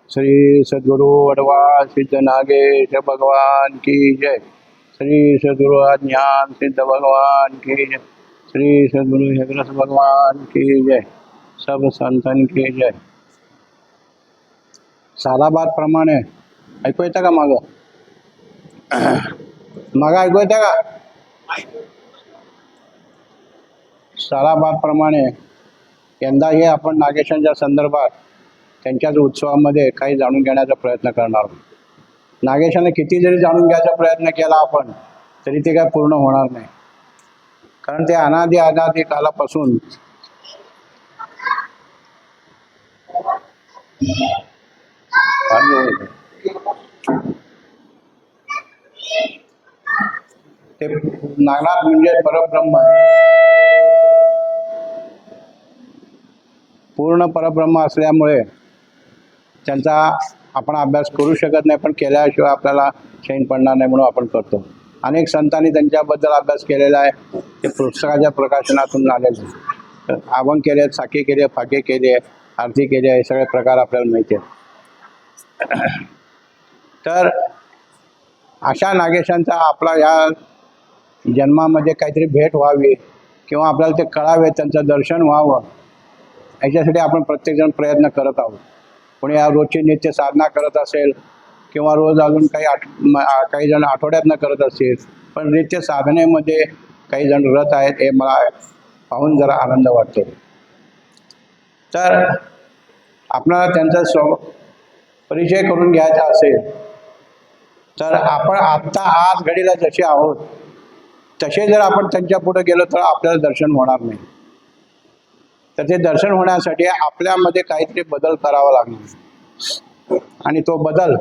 श्री सद्गुरु वडवाळ सिद्ध नागेश भगवान की जय। श्री सद्गुरु ज्ञान सिद्ध भगवान की जय। श्री सद्गुरु हेग्रस भगवान की जय। सब संतन की जय। सालाबाद प्रमाणे ऐकू येतं का माग ऐकू येतं का? सालाबाद प्रमाणे यंदा हे आपण नागेशांच्या संदर्भात त्यांच्याच उत्सवामध्ये काही जाणून घेण्याचा प्रयत्न करणार आहोत। नागेशाने किती जरी जाणून घ्यायचा प्रयत्न केला आपण तरी ते काय पूर्ण होणार नाही, कारण ते अनादी कालापासून ते नागनाथ म्हणजे परब्रह्म, पूर्ण परब्रह्म असल्यामुळे त्यांचा आपण अभ्यास करू शकत नाही, पण केल्याशिवाय आपल्याला चैन पडणार नाही म्हणून आपण करतो। अनेक संतांनी त्यांच्याबद्दल अभ्यास केलेला आहे, ते पुस्तकाच्या प्रकाशनातून आलेले आहे। अभंग केले, साखी केले, फाके केले, आरती केली, हे सगळे प्रकार आपल्याला माहिती आहेत। तर अशा नागेशांचा आपला या जन्मामध्ये काहीतरी भेट व्हावी किंवा आपल्याला ते कळावे, त्यांचं दर्शन व्हावं, याच्यासाठी आपण प्रत्येकजण प्रयत्न करत आहोत। कोणी रोजची नित्य साधना करत असेल किंवा रोज अजून काही जण आठवड्यातनं करत असतील, पण नित्य साधनेमध्ये काही जण रत आहेत, हे मला पाहून जरा आनंद वाटतो। तर आपल्याला त्यांचा परिचय करून घ्यायचा असेल तर आपण आत्ता आज घडीला जसे आहोत तसे जर आपण त्यांच्या पुढे गेलो तर आपल्याला दर्शन होणार नाही। तर ते दर्शन होण्यासाठी आपल्यामध्ये काहीतरी बदल करावा लागणार, आणि तो बदल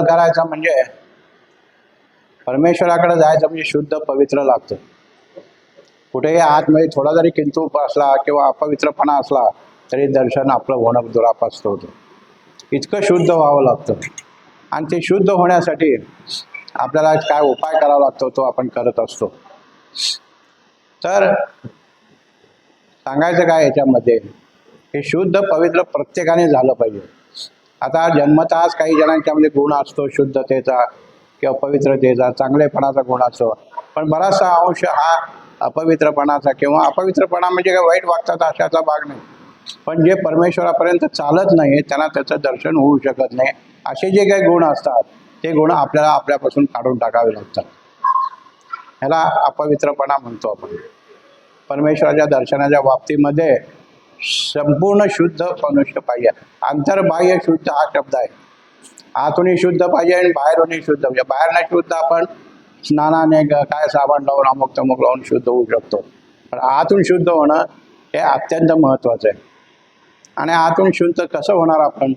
करायचा म्हणजे परमेश्वराकडे जायचं म्हणजे शुद्ध पवित्र लागतं। कुठेही आतमध्ये थोडा जरी किंतु असला किंवा अपवित्रपणा असला तरी दर्शन आपलं होणं दुरापास्त होतं। इतकं शुद्ध व्हावं लागतं, आणि ते शुद्ध होण्यासाठी आपल्याला काय उपाय करावा लागतो तो आपण करत असतो। तर सांगायचं काय याच्यामध्ये, हे शुद्ध पवित्र प्रत्येकाने झालं पाहिजे। आता जन्मतःच काही जणांच्यामध्ये गुण असतो शुद्धतेचा किंवा पवित्रतेचा, चांगलेपणाचा गुण असतो, पण बराचसा अंश हा अपवित्रपणाचा किंवा अपवित्रपणा म्हणजे काय वाईट वागतात अशाचा भाग नाही, पण जे परमेश्वरापर्यंत चालत नाही त्यांना त्याचं दर्शन होऊ शकत नाही, असे जे काही गुण असतात ते गुण आपल्याला आपल्यापासून काढून टाकावे लागतात। ह्याला अपवित्रपणा म्हणतो आपण। परमेश्वराच्या दर्शनाच्या बाबतीमध्ये संपूर्ण शुद्ध मनुष्य पाहिजे। अंतर्बाह्य शुद्ध हा शब्द आहे, आतूनही शुद्ध पाहिजे आणि बाहेरूनही शुद्ध पाहिजे। बाहेर नाही शुद्ध आपण स्नानाने काय साबण लावून अमुक तमुक लावून शुद्ध होऊ शकतो, पण आतून शुद्ध होणं हे अत्यंत महत्त्वाचं आहे। आणि आतून शुद्ध कसं होणार आपण,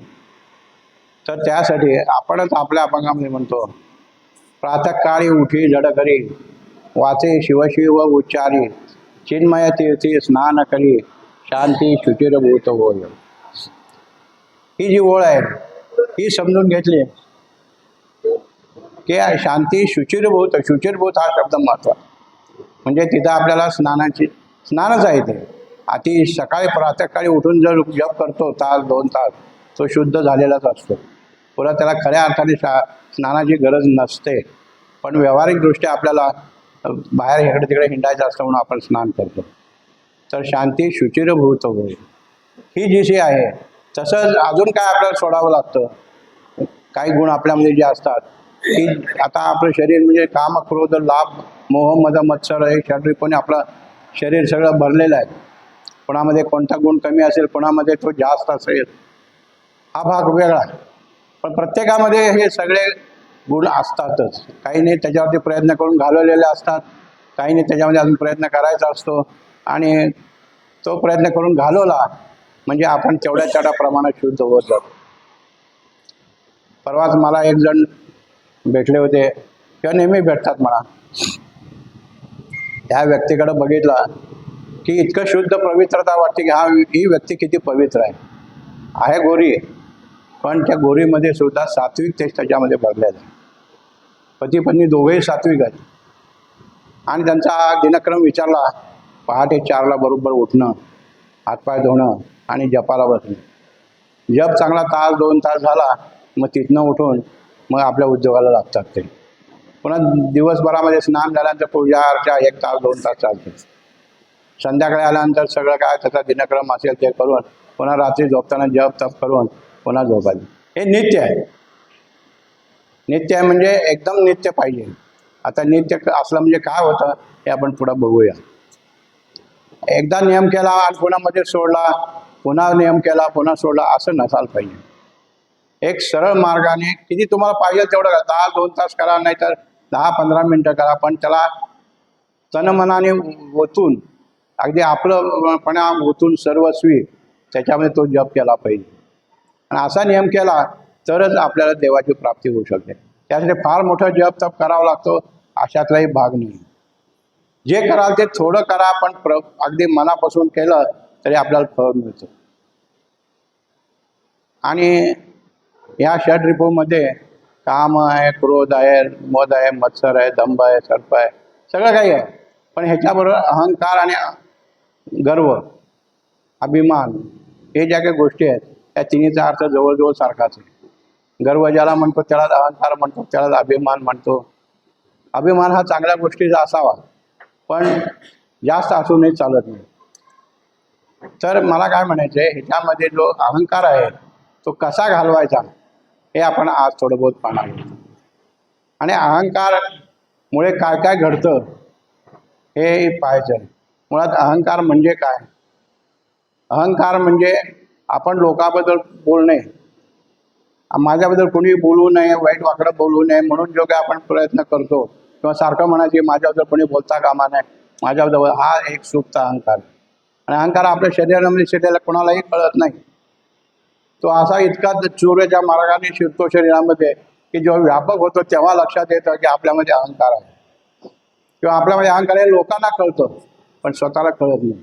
तर त्यासाठी आपणच आपल्या अभंगामध्ये म्हणतो, प्रातःकाळी उठी जड करी वाचे शिवशिव उच्चारी चिन्मय तीर्थी स्नान करी शांती शुचिर भूत होय। ही जी ओळ आहे ही समजून घेतली की शांती शुचिरभूत, शुचिरभूत हा शब्द महत्त्वाचा, म्हणजे तिथं आपल्याला स्नानच आहे ते। अति सकाळी प्रातःकाळी उठून जर जप करतो तास 2 तास, तो शुद्ध झालेलाच असतो, पुन्हा त्याला खऱ्या अर्थाने स्नानाची गरज नसते, पण व्यावहारिकदृष्ट्या आपल्याला बाहेर इकडे तिकडे हिंडायचं असतं म्हणून आपण स्नान करतो। तर शांती शुचिरभूत होय ही जी आहे, तसंच अजून काय आपल्याला सोडावं लागतं, काही गुण आपल्यामध्ये जे असतात की आता आपलं शरीर म्हणजे काम क्रोध लाभ मोह मद मत्सर हे षड्रिपूने आपलं शरीर सगळं भरलेलं आहे। कोणामध्ये कोणता गुण कमी असेल, कोणामध्ये तो जास्त असेल, हा भाग वेगळा, पण प्रत्येकामध्ये हे सगळे गुण असतातच। काहींनी त्याच्यावरती प्रयत्न करून घालवलेले असतात, काहींनी त्याच्यामध्ये अजून प्रयत्न करायचा असतो, आणि तो प्रयत्न करून घालवला म्हणजे आपण तेवढ्या प्रमाणात शुद्ध होत जातो। परवाच मला एक जण भेटले होते किंवा नेहमी भेटतात मला, त्या व्यक्तीकडे बघितला की इतकं शुद्ध पवित्रता वाटते की ही व्यक्ती किती पवित्र आहे गोरी, पण त्या गोरीमध्ये सुद्धा सात्विक तेच त्याच्यामध्ये भरलेलं आहे. पती पत्नी दोघेही सात्विक आहेत. आणि त्यांचा दिनक्रम विचारला, पहाटे 4ला बरोबर उठणं, हातपाय धुणं आणि जपाला बसणं. जप चांगला तास 2 तास झाला, मग तिथनं उठून मग आपल्या उद्योगाला लागतात ते. पुन्हा दिवसभरामध्ये स्नान झाल्यानंतर पूजा अर्चा 1 तास 2 तास चालते. संध्याकाळी आल्यानंतर सगळं काय त्याचा दिनक्रम असेल ते करून पुन्हा रात्री झोपताना जप तप करून पुन्हा झोपायचं. हे नित्य आहे. नित्य आहे म्हणजे एकदम नित्य पाहिजे. आता नित्य असलं म्हणजे काय होतं हे आपण पुढं बघूया. एकदा नियम केला आणि पुन्हा मध्ये सोडला, पुन्हा नियम केला पुन्हा सोडला, असं नसायला पाहिजे. एक सरळ मार्गाने किती तुम्हाला पाहिजे तेवढं करा. 10-2 तास करा, नाहीतर 10-15 मिनटं करा, पण त्याला तनमनाने ओतून अगदी आपलंपणा ओतून सर्वस्वी त्याच्यामध्ये तो जप केला पाहिजे. आणि असा नियम केला तरच आपल्याला देवाची प्राप्ती होऊ शकते. त्यासाठी फार मोठा जप तप करावा लागतो अशातलाही भाग नाही. जे कराल ते थोडं करा, पण अगदी मनापासून केलं तरी आपल्याला फळ मिळतं. आणि या षड्रिपूमध्ये काम आहे, क्रोध आहे, मद आहे, मत्सर आहे, दंभ आहे, सर्प आहे, सगळं काही आहे. पण ह्याच्याबरोबर अहंकार आणि गर्व, अभिमान हे ज्या काही गोष्टी आहेत त्या तिन्हीचा अर्थ जवळजवळ सारखाच आहे. गर्व ज्याला म्हणतो त्याला अहंकार म्हणतो, त्याला अभिमान म्हणतो. अभिमान हा चांगल्या गोष्टीचा असावा, पण जास्त असूनही चालत नाही. तर मला काय म्हणायचं आहे, ह्याच्यामध्ये जो अहंकार आहे तो कसा घालवायचा हे आपण आज थोडं बहुत पाहणार आहोत. आणि अहंकारमुळे काय काय घडतं हे पाहायचं आहे. मुळात अहंकार म्हणजे काय? अहंकार म्हणजे आपण लोकांबद्दल बोलणे, माझ्याबद्दल कोणी बोलू नये, वाईट वाकडं बोलू नये म्हणून जो काही आपण प्रयत्न करतो, किंवा सारखं म्हणायचे माझ्याबद्दल कोणी बोलता कामा नये, माझ्याबद्दल, हा एक सुप्त अहंकार. आणि अहंकार आपल्या शरीराला कोणालाही कळत नाही. तो असा इतका चोरेच्या मार्गाने शिरतो शरीरामध्ये की जेव्हा व्यापक होतो तेव्हा लक्षात येतं की आपल्यामध्ये अहंकार आहे, किंवा आपल्यामध्ये अहंकार आहे लोकांना कळतं पण स्वतःला कळत नाही.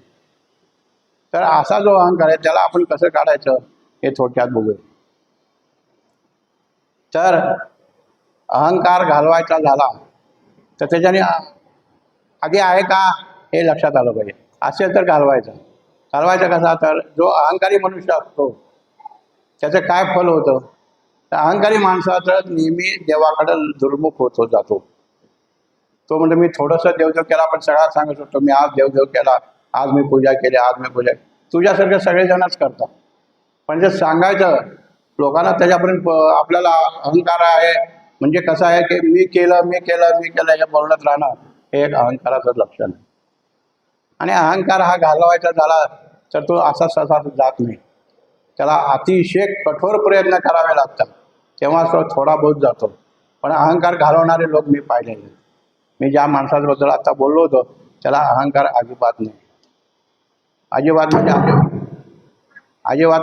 तर असा जो अहंकार आहे त्याला आपण कसं काढायचं हे थोडक्यात बघूया. तर अहंकार घालवायचा झाला तर त्याच्याने आधी आहे का हे लक्षात आलं पाहिजे. असेल तर घालवायचा. घालवायचा कसा? तर जो अहंकारी मनुष्य असतो त्याचं काय फल होतं? तर अहंकारी माणसाचं नेहमी देवाकडे दुर्मुख होतो जातो. तो म्हणजे मी थोडंसं देवदेव केला पण सगळ्यात सांगू शकतो मी आज देवदेव केला, आज मी पूजा केली, आज मी पूजा. तुझ्यासारखे सगळेजणच करतात, पण जे सांगायचं लोकांना त्याच्यापर्यंत आपल्याला अहंकार आहे म्हणजे कसं आहे की मी केलं मी केलं मी केलं हे बोलत राहणं हे एक अहंकाराचं लक्षण आहे. आणि अहंकार हा घालवायचा झाला तर तो असा सहसा जात नाही. त्याला अतिशय कठोर प्रयत्न करावे लागतात तेव्हा तो थोडा बहुत जातो. पण अहंकार घालवणारे लोक मी पाहिले नाही. मी ज्या माणसाबद्दल आता बोललो होतो त्याला अहंकार अजिबात नाही. अजिबात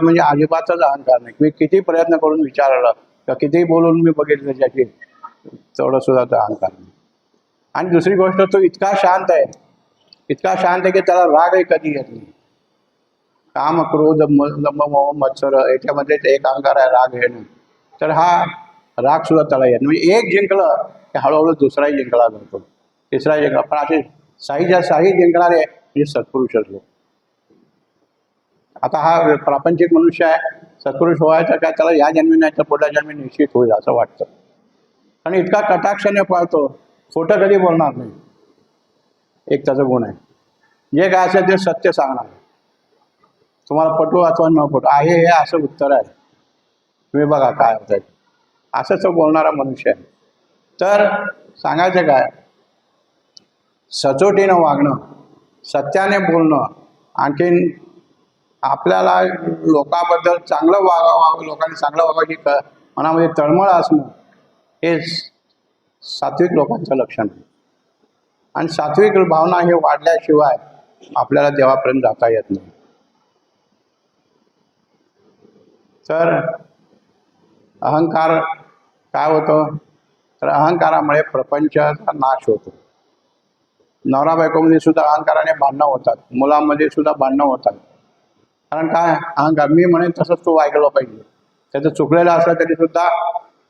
म्हणजे अजिबातच अहंकार नाही. मी किती प्रयत्न करून विचारलं किंवा कितीही बोलून मी बघितलं त्याच्याशी तेवढं सुद्धा तो अहंकार नाही. आणि दुसरी गोष्ट तो इतका शांत आहे, इतका शांत आहे की त्याला रागही कधी येत नाही. काम क्रोध मत्सर याच्यामध्ये एक अहंकार आहे, राग हे नाही. तर हा राग सुद्धा त्याला येत नाही. म्हणजे एक जिंकलं की हळूहळू दुसराही जिंकला जातो, तिसरा जिंकला. पण असे साही जिंकणारे म्हणजे सत्पुरुषच लोक. आता हा प्रापंचिक मनुष्य आहे, सत्पुरुष व्हायचा काय त्याला या जन्मी नाही तर पुढल्या जन्मी निश्चित होईल असं वाटतं. आणि इतका कटाक्षाने पाळतो, खोटं कधी बोलणार नाही. एक त्याचा गुण आहे. जे काय असेल ते सत्य सांगणार. तुम्हाला पटो अथवा न पटो आहे हे असं उत्तर आहे, तुम्ही बघा काय होत आहे, असंच तो बोलणारा मनुष्य आहे. तर सांगायचं काय, सचोटीनं वागणं, सत्याने बोलणं, आणखीन आपल्याला लोकांबद्दल चांगलं वागावं, लोकांनी चांगलं वागायची मनामध्ये तळमळ असणं हे सात्विक लोकांचं लक्षण आहे. आणि सात्विक भावना हे वाढल्याशिवाय आपल्याला देवापर्यंत जाता येत नाही. तर अहंकार काय होतं? तर अहंकारामुळे प्रपंचाचा नाश होतो. नवरा बायकोमध्ये सुद्धा अहंकाराने भांडणं होतात, मुलांमध्ये सुद्धा भांडणं होतात. कारण काय? अहंकार. मी म्हणेन तसंच तू ऐकलं पाहिजे, त्याचं चुकलेलं असलं तरी सुद्धा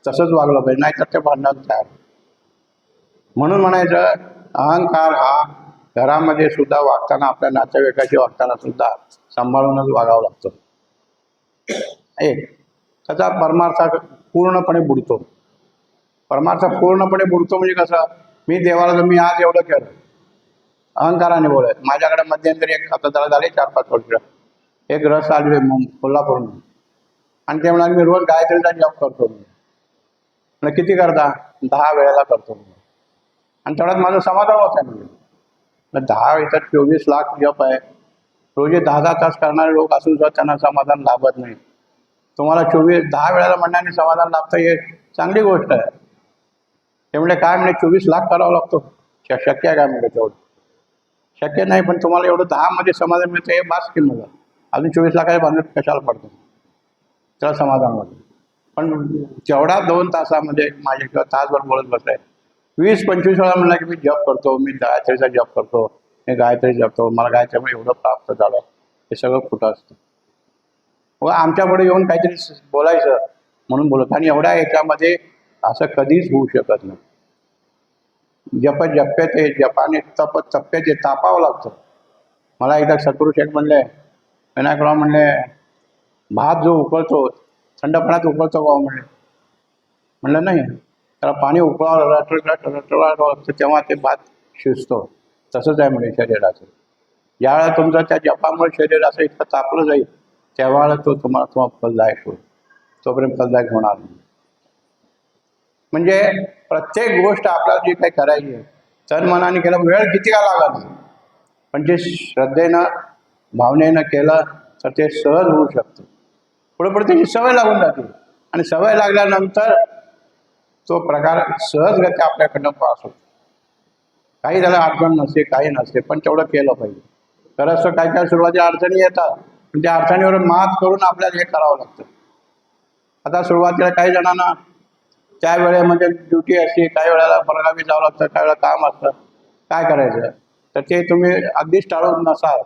तसंच वागलं पाहिजे, नाहीतर ते भांडणात तयार. म्हणून म्हणायचं अहंकार हा घरामध्ये सुद्धा वागताना, आपल्या नातेवाईकाशी वागताना सुद्धा सांभाळूनच वागावं लागतं. एक त्याचा परमार्थ पूर्णपणे बुडतो. परमार्थ पूर्णपणे बुडतो म्हणजे कसं, मी देवाला मी आज एवढं केलं, अहंकाराने बोलत. माझ्याकडे मध्यंतरी एक आता जरा झाले 4-5 वर्ष एक रस आली कोल्हापूरहून, आणि ते म्हणाले मी रोज गायत्रीचा जप करतो. म्हणजे किती करता? 10 वेळेला करतो. आणि तेवढ्यात माझं समाधान होत आहे. म्हणजे 10 इथं 24 लाख जप आहे. रोजी 10-10 तास करणारे लोक असून सुद्धा त्यांना समाधान लाभत नाही. तुम्हाला 10 वेळेला म्हणण्याने समाधान लाभतं, हे चांगली गोष्ट आहे. ते म्हणजे काय म्हणजे 24 लाख करावं लागतो, शक्य आहे काय म्हणजे तेवढं? शक्य नाही. पण तुम्हाला एवढं 10 मध्ये समाधान मिळतं, हे बास की मला. अजून 24 लाखाच्या भानगडीत कशाला पडतो? त्याला समाधान होतं. पण तेवढा 2 तासामध्ये माझे किंवा तासभर बोलत बसाय 20-25 वेळा म्हणला की मी जप करतो, मी गायत्रीचा जप करतो, मी गायत्री जपतो, मला गायत्रीमुळे एवढं प्राप्त झालं, हे सगळं खोटं असतं. व आमच्यापुढे येऊन काहीतरी बोलायचं म्हणून बोलत. आणि एवढ्या याच्यामध्ये असं कधीच होऊ शकत नाही. जपे ते जपाने तप्पे ते तापावं लागतं. मला एकदा शत्रुशेठ म्हणले, विनायकराव म्हणले, भात जो उकळतो थंड पाण्यात उकळतो का म्हणले. म्हणलं नाही, त्याला पाणी उकळावं लागतं, तेव्हा ते भात शिजतो. तसंच आहे म्हणजे शरीराचं. ज्यावेळेला तुमचं त्या जपामुळे शरीर असं इतकं तापलं जाईल, त्यावेळेला तुम्हाला फलदायक होईल. तोपर्यंत फलदायक होणार नाही. म्हणजे प्रत्येक गोष्ट आपल्याला जी काही करायची आहे तन मनाने केलं, वेळ किती का लागत, पण जे श्रद्धेनं भावनेनं केलं तर ते सहज होऊ शकतं. पुढे पुढे त्याची सवय लागून जाते, आणि सवय लागल्यानंतर तो प्रकार सहजगती आपल्याकडनं पास होतो. काही त्याला अडचण नसते, काही नसते, पण तेवढं केलं पाहिजे. तर असं काही काही सुरुवातीला अडचणी येतात, पण त्या अडचणीवर मात करून आपल्याला हे करावं लागतं. आता सुरुवातीला काही जणांना त्या वेळेमध्ये ड्युटी असते, काही वेळेला परगावी जावं लागतं, काही वेळेला काम असतं. काय करायचं? तर ते तुम्ही अगदीच टाळून नसाल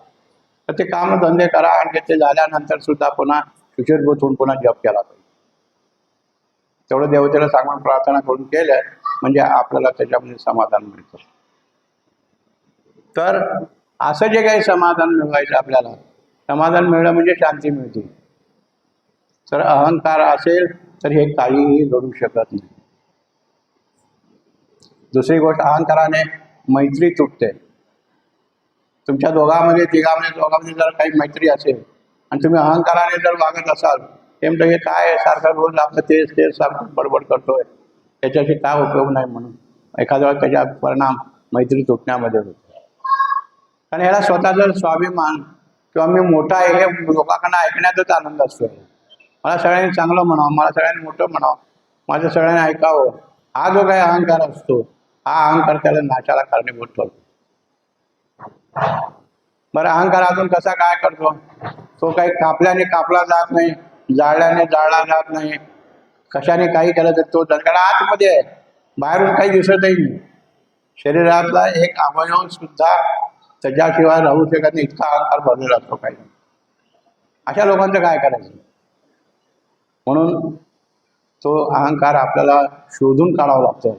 तर ते कामधंदे करा, आणि ते झाल्यानंतर सुद्धा पुन्हा शुचिर्भूत होऊन पुन्हा जप केला पाहिजे. तेवढं देवतेला सांगून प्रार्थना करून केलं म्हणजे आपल्याला त्याच्यामध्ये समाधान मिळतं. तर असं जे काही समाधान मिळवायचं आपल्याला, समाधान मिळणं म्हणजे शांती मिळते. तर अहंकार असेल तर हे काहीही घडू शकत नाही. दुसरी गोष्ट, अहंकाराने मैत्री तुटते. तुमच्या दोघांमध्ये जर काही मैत्री असेल आणि तुम्ही अहंकाराने जर वागत असाल, ते म्हणतं हे काय सारखं रोज आपलं तेच सारखं बडबड करतोय, त्याच्याशी काय उपयोग नाही, म्हणून एखाद्या वेळेस त्याचा परिणाम मैत्री तुटण्यामध्ये होतो. कारण ह्याला स्वतःचा स्वाभिमान किंवा मी मोठा आहे हे लोकांना ऐकण्याचाच आनंद असतो. मला सगळ्यांनी चांगलं म्हणावं, मला सगळ्यांनी मोठं म्हणावं, माझं सगळ्यांनी ऐकावं, हा जो काही अहंकार असतो, हा अहंकार त्याला नाशाला कारणीभूत ठरतो. बरं, अहंकार अजून कसा काय करतो? तो काही कापल्याने कापला जात नाही, जाळल्याने जाळला जात नाही, कशाने काही केलं तर तो दणकडा आतमध्ये आहे, बाहेरून काही दिसतही नाही. शरीरातला एक अवयव सुद्धा त्याच्याशिवाय राहू शकत नाही, इतका अहंकार भरलेला असतो काही. अशा लोकांचं काय करायचं? म्हणून तो अहंकार आपल्याला शोधून काढावा लागतो.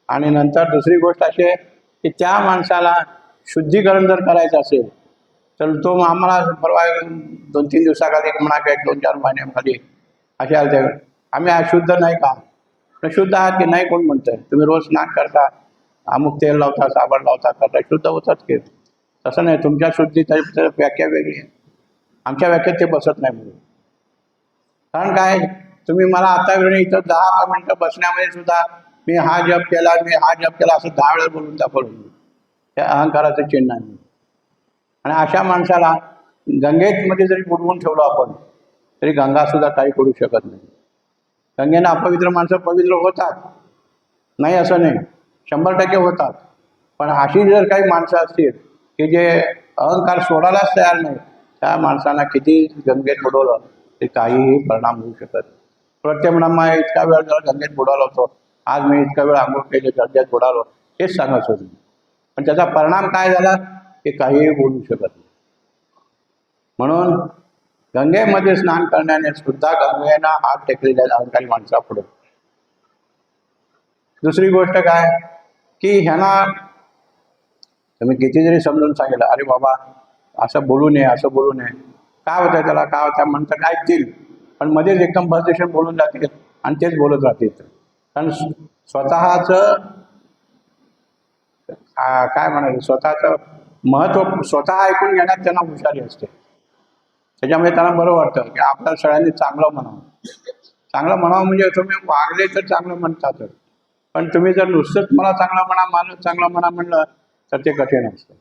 आणि नंतर दुसरी गोष्ट अशी आहे की त्या माणसाला शुद्धीकरण जर करायचं असेल तर तो आम्हाला परवा 2-3 दिवसाखाली म्हणा किंवा 2-4 महिन्याखाली असे आले, आम्ही अशुद्ध नाही का? शुद्ध आहात की नाही कोण म्हणतंय? तुम्ही रोज स्नान करता, अमुक तेल लावता, साबण लावता, करता, शुद्ध होतात की? तसं नाही. तुमच्या शुद्धीची व्याख्या वेगळी आहे, आमच्या व्याख्यात ते बसत नाही. म्हणून कारण काय, तुम्ही मला आता वेळ इथं 10 मिनिटं बसण्यामध्ये सुद्धा मी हा जप केला, मी हा जप केला असं 10 वेळा बोलून दाखवलं. त्या अहंकाराचं चिन्ह आहे. आणि अशा माणसाला गंगेमध्ये जरी बुडवून ठेवलं आपण तरी गंगा सुद्धा काही करू शकत नाही. गंगेनं अपवित्र माणसं पवित्र होतात, नाही असं नाही, 100% होतात. पण अशी जर काही माणसं असतील की जे अहंकार सोडायलाच तयार नाही, त्या माणसांना किती गंगेत बुडवलं ते काहीही परिणाम होऊ शकत. प्रत्येक म्हणा इतका वेळ जरा गंगेत बुडालो होतो, आज मी इतका वेळ आंघोळ केली, गंगेत बुडालो, हेच सांगत होते. पण त्याचा परिणाम काय झाला हे काहीही बोलू शकत नाही. म्हणून गंगेमध्ये स्नान करण्याने सुद्धा गंगेनं हात टेकलेल्या अहंकारी माणसापुढे. दुसरी गोष्ट काय की ह्यांना तुम्ही किती जरी समजून सांगितलं, अरे बाबा असं बोलू नये, असं बोलू नये, काय होतं त्याला, काय होतं म्हणतं ऐकतील, पण मध्येच एकदम भस्टेशन बोलून जातील आणि तेच बोलत राहतील. कारण स्वतःचं काय म्हणायचं, स्वतःचं महत्त्व स्वतः ऐकून घेण्यात त्यांना हुशारी असते. त्याच्यामुळे त्यांना बरं वाटतं की आपल्याला सगळ्यांनी चांगलं म्हणावं. चांगलं म्हणावं म्हणजे तुम्ही वागले तर चांगलं म्हणतातच, पण तुम्ही जर नुसतंच मला चांगलं म्हणा, माणूस चांगलं म्हणा म्हणलं तर ते कठीण असतं.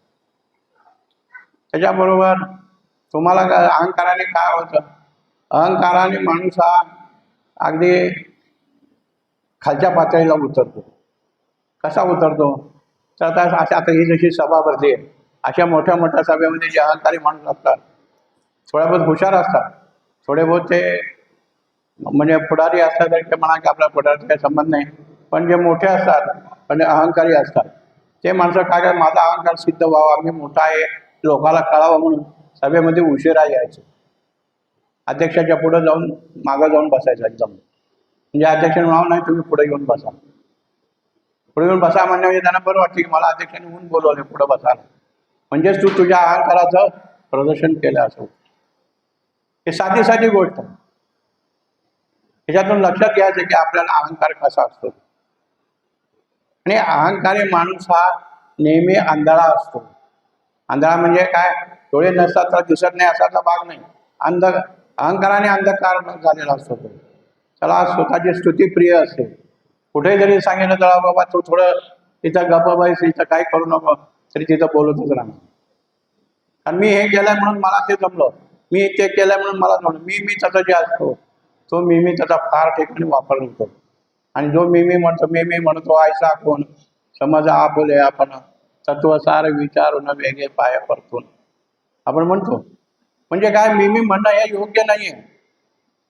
त्याच्याबरोबर तुम्हाला काय अहंकाराने काय होतं, अहंकाराने माणूस हा अगदी खालच्या पातळीला उतरतो. कसा उतरतो तर आता ही जशी सभा भरते, अशा मोठ्या मोठ्या सभेमध्ये जे अहंकारी माणूस असतात, थोडे बहुत हुशार असतात, थोडे बहुत ते म्हणजे पुढारी असतात तरी ते म्हणा की आपल्या पुढारीचा काही संबंध नाही, पण जे मोठे असतात म्हणजे अहंकारी असतात ते माणसं काय काय माझा अहंकार सिद्ध व्हावा, मी मोठा आहे, लोकाला कळावं म्हणून सभेमध्ये उशिरा यायचं. अध्यक्षाच्या पुढे जाऊन मागं जाऊन बसायचं एकदम, म्हणजे अध्यक्षाने नाव नाही, तुम्ही पुढे येऊन बसा. पुढे येऊन बसा म्हणणे म्हणजे त्यांना बरं वाटतं की मला अध्यक्षाने होऊन बोलवले पुढं बसायला, म्हणजेच तू तुझ्या अहंकाराचं प्रदर्शन केलं असं. हे साधी साधी गोष्ट. त्याच्यातून लक्षात घ्यायचं की आपल्याला अहंकार कसा असतो. आणि अहंकारी माणूस हा नेहमी आंधळा असतो. आंधळा म्हणजे काय, डोळे नसतात तर दिसत नाही असाचा भाग नाही. अहंकाराने अंधकार झालेला असतो तो. त्याला स्वतःची स्तुती प्रिय असते. कुठेही जरी सांगितलं तर बाबा तू थोडं तिथं गप्प बस, इथं काय करू नको, तरी तिथं बोलतच राहणार. कारण मी हे केलंय म्हणून मला ते जमलं, मी ते केलंय म्हणून मला जमलं, मी त्याचा जे असतो तो मी त्याचा फार ठिकाणी वापर होतो. आणि जो मी म्हणतो ऐसा कोण समज आपुले आपण तत्वसार विचारून वेगळे पाय परतून आपण म्हणतो. म्हणजे काय, मी म्हणणं हे योग्य नाहीये.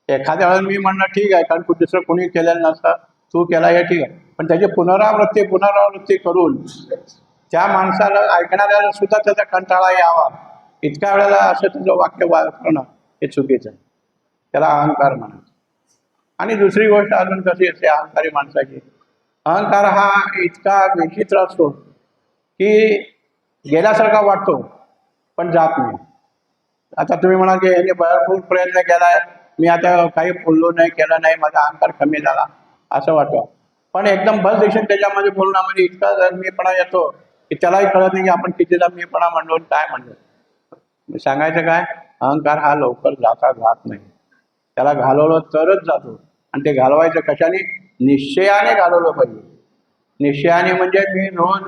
एखाद्या वेळेला मी म्हणणं ठीक आहे, कारण दुसरं कोणी केलेलं नसतं, तू केला हे ठीक आहे, पण त्याची पुनरावृत्ती करून त्या माणसाला ऐकणाऱ्याला सुद्धा त्याचा कंटाळा यावा इतक्या वेळेला असं तुझं वाक्य वापरणं हे चुकीचं आहे. त्याला अहंकार म्हणा. आणि दुसरी गोष्ट अजून कशी असते अहंकारी माणसाची, अहंकार हा इतका विचित्र असतो की गेल्यासारखा वाटतो पण जात नाही. आता तुम्ही म्हणा की याने भरपूर प्रयत्न केलाय, मी आता काही बोललो नाही, केलं नाही, माझा अहंकार कमी झाला असं वाटतं. पण एकदम बस देशील त्याच्यामध्ये बोलण्यामध्ये इतका मीपणा येतो की त्यालाही कळत नाही की आपण कितीदा मीपणा म्हणलो काय म्हणलो. सांगायचं काय, अहंकार हा लवकर जात नाही. त्याला घालवलं तरच जातो. आणि ते घालवायचं कशाने, निश्चयाने घालवलं पाहिजे. निश्चयाने म्हणजे मी रोज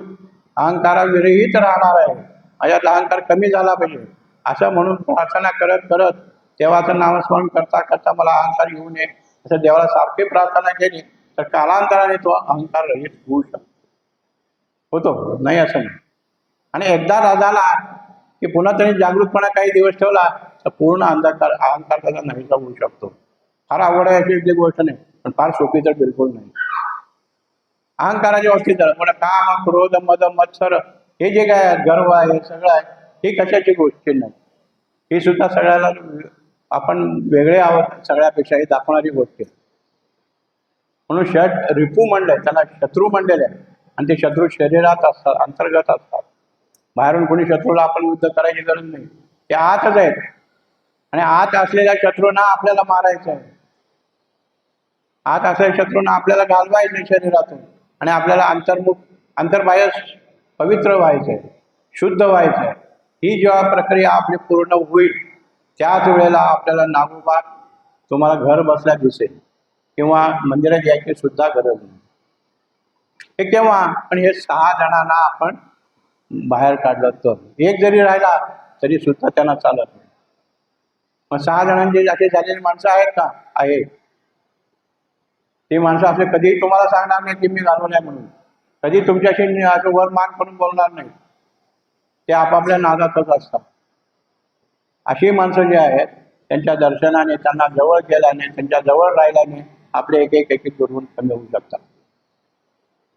अहंकाराविरहित राहणार आहे, माझ्यात अहंकार कमी झाला पाहिजे असं म्हणून प्रार्थना करत करत देवाचं नामस्मरण करता करता मला अहंकार येऊ नये असं देवाला सारखी प्रार्थना केली तर कालांतराने तो अहंकार रहित होऊ शकतो. होतो नाही असं नाही. आणि एकदा झाला की पुन्हा त्यांनी जागृतपणा काही दिवस ठेवला तर पूर्ण अहंकार त्याचा नाहीसा होऊ शकतो. फार आवड आहे अशी गोष्ट नाही, पण फार सोपी तर बिलकुल नाही. अहंकाराच्या बाबतीत झालं काम क्रोध मद मत्सर हे जे काय गर्व आहे सगळं आहे, ही कशाची गोष्टी नाही. ही सुद्धा सगळ्याला आपण वेगळे आहोत सगळ्यापेक्षा ही दाखवणारी गोष्ट आहे. म्हणून रिपू म्हणलंय, त्याला शत्रू म्हणलेले आहे. आणि ते शत्रू शरीरात असतात, अंतर्गत असतात. बाहेरून कोणी शत्रूला आपण युद्ध करायची गरज नाही, ते आतच आहेत. आणि आत असलेल्या शत्रूंना आपल्याला मारायचं आहे. आत असलेल्या शत्रूंना आपल्याला घालवायचं शरीरातून आणि आपल्याला अंतर्बाह्य पवित्र व्हायचं आहे, शुद्ध व्हायचं आहे. ही जेव्हा प्रक्रिया आपली पूर्ण होईल त्याच वेळेला आपल्याला नागोबा तुम्हाला घर बसल्या दिसेल किंवा मंदिरात यायची सुद्धा गरज नाही. हे केव्हा, पण हे 6 जणांना आपण बाहेर काढलं तर एक जरी राहिला तरी सुद्धा त्यांना चालत नाही. मग 6 जणांची असे झालेली माणसं आहेत का, आहे. ती माणसं असे कधीही तुम्हाला सांगणार नाही की मी घालवलंय म्हणून, कधी तुमच्याशी असं वर मान करून बोलणार नाही. ते आपापल्या नादातच असतात. अशी माणसं जी आहेत त्यांच्या दर्शनाने, त्यांना जवळ गेल्याने, त्यांच्या जवळ राहिल्याने आपले एक दुर्गुण कमी होऊ शकतात.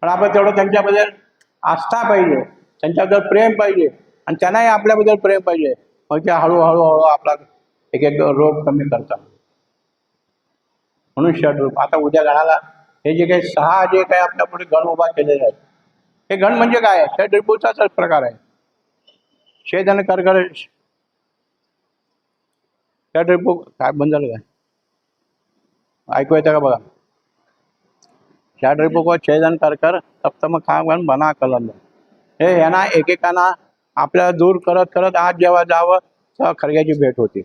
पण आपण तेवढं त्यांच्याबद्दल आस्था पाहिजे, त्यांच्याबद्दल प्रेम पाहिजे आणि त्यांनाही आपल्याबद्दल प्रेम पाहिजे. मग ते हळूहळू आपला एक एक रोग कमी करतात. म्हणून षडरूप. आता उद्या गणाला हे जे काही 6 जे काही आपल्या पुढे गण उभा केलेले आहेत, हे गण म्हणजे काय आहे? षडरूपाचाच प्रकार आहे. छेदन कर षडरूप. काय बंद झालं काय? ऐकू येतं का बघा? षडरूप व छेदन कर सप्तम खागण बना कलंद. हे यांना एकेकांना आपल्याला दूर करत करत आज जेव्हा जावं तेव्हा खरग्याची भेट होती.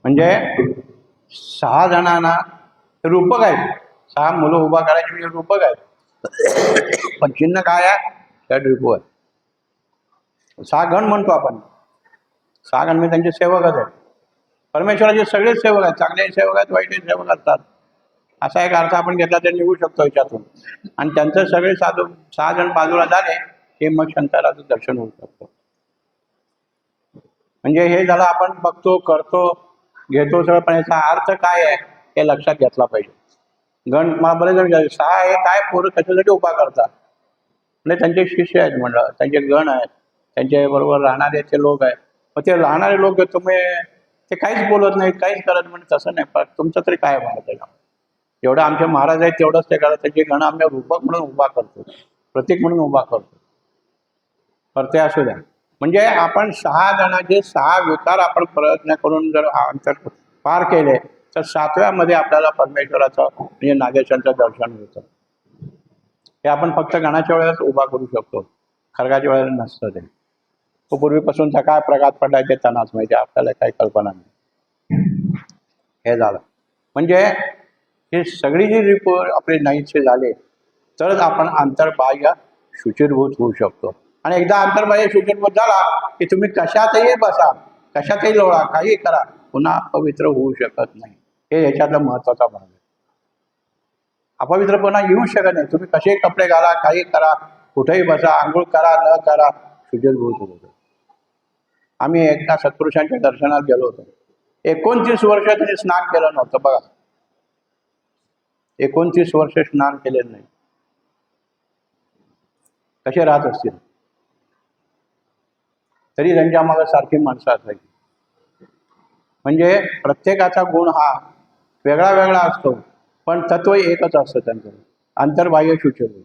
म्हणजे 6 जणांना रूपक आहेत. 6 मुलं उभा करायची म्हणजे रूपक आहेत. पण चिन्ह काय आहे? षडरूप आहे. 6 गण म्हणतो आपण. 6 गण म्हणजे त्यांचे सेवकच आहेत. परमेश्वराचे सगळेच सेवक आहेत. चांगले सेवक आहेत, वाईट सेवक असतात. असा एक अर्थ आपण घेतला तर निघू शकतो याच्यातून. आणि त्यांचं सगळे 6 जण बाजूला झाले की मग शंकराचं दर्शन होऊ शकतं. म्हणजे हे झालं आपण बघतो, करतो, घेतो सगळं, पण याचा अर्थ काय आहे हे लक्षात घेतला पाहिजे. गण मला बरेच जण विचारले 6 हे काय पोरं कशासाठी उभा करतात? म्हणजे त्यांचे शिष्य आहेत म्हणलं, त्यांचे गण आहेत, त्यांच्या बरोबर राहणारे ते लोक आहेत. मग ते राहणारे लोक तुम्ही ते काहीच बोलत नाहीत, काहीच करत म्हणजे तसं नाही. पण तुमचं तरी काय म्हणत त्याला? जेवढं आमचे महाराज आहेत तेवढंच ते करत. त्यांचे गण आम्ही रूपक म्हणून उभा करतो, प्रतीक म्हणून उभा करतो. तर ते असू द्या. म्हणजे आपण 6 जणांचे 6 विकार आपण प्रयत्न करून जर अंतर पार केले तर 7व्या मध्ये आपल्याला परमेश्वराचं म्हणजे नागेशांचं दर्शन होतं. हे आपण फक्त गणाच्या वेळेस उभा करू शकतो, खरगाच्या वेळेला नसतं ते. तो पूर्वीपासूनचा काय प्रघात पडलाय ते त्यांनाच माहिती, आपल्याला काही कल्पना नाही. हे झालं म्हणजे हे सगळी जी रिपोर्ट आपले नाहीसे झाले तरच आपण अंतर्बाह्य शुचिरभूत होऊ शकतो. आणि एकदा अंतर्बाह्य शुचिरभूत झाला की तुम्ही कशातही बसा, कशातही लोळा, काही करा, पुन्हा पवित्र होऊ शकत नाही. हे याच्यातला महत्वाचा भाग आहे. अपवित्रपणा येऊ शकत नाही. तुम्ही कसे कपडे घाला, काही करा, कुठेही बसा, आंघोळ करा, न करा, शुचिरभूत होतो. आम्ही एकदा सत्पुरुषांच्या दर्शनात गेलो होतो. 29 वर्ष त्यांनी स्नान केलं नव्हतं बघा. 29 वर्ष स्नान केलेलं नाही. कसे राहत असतील? तरी त्यांच्या मागे सारखी माणसं असायची. म्हणजे प्रत्येकाचा गुण हा वेगळा वेगळा असतो, पण तत्व एकच असतं त्यांचं, अंतर्बाह्य शुचिर्भूत.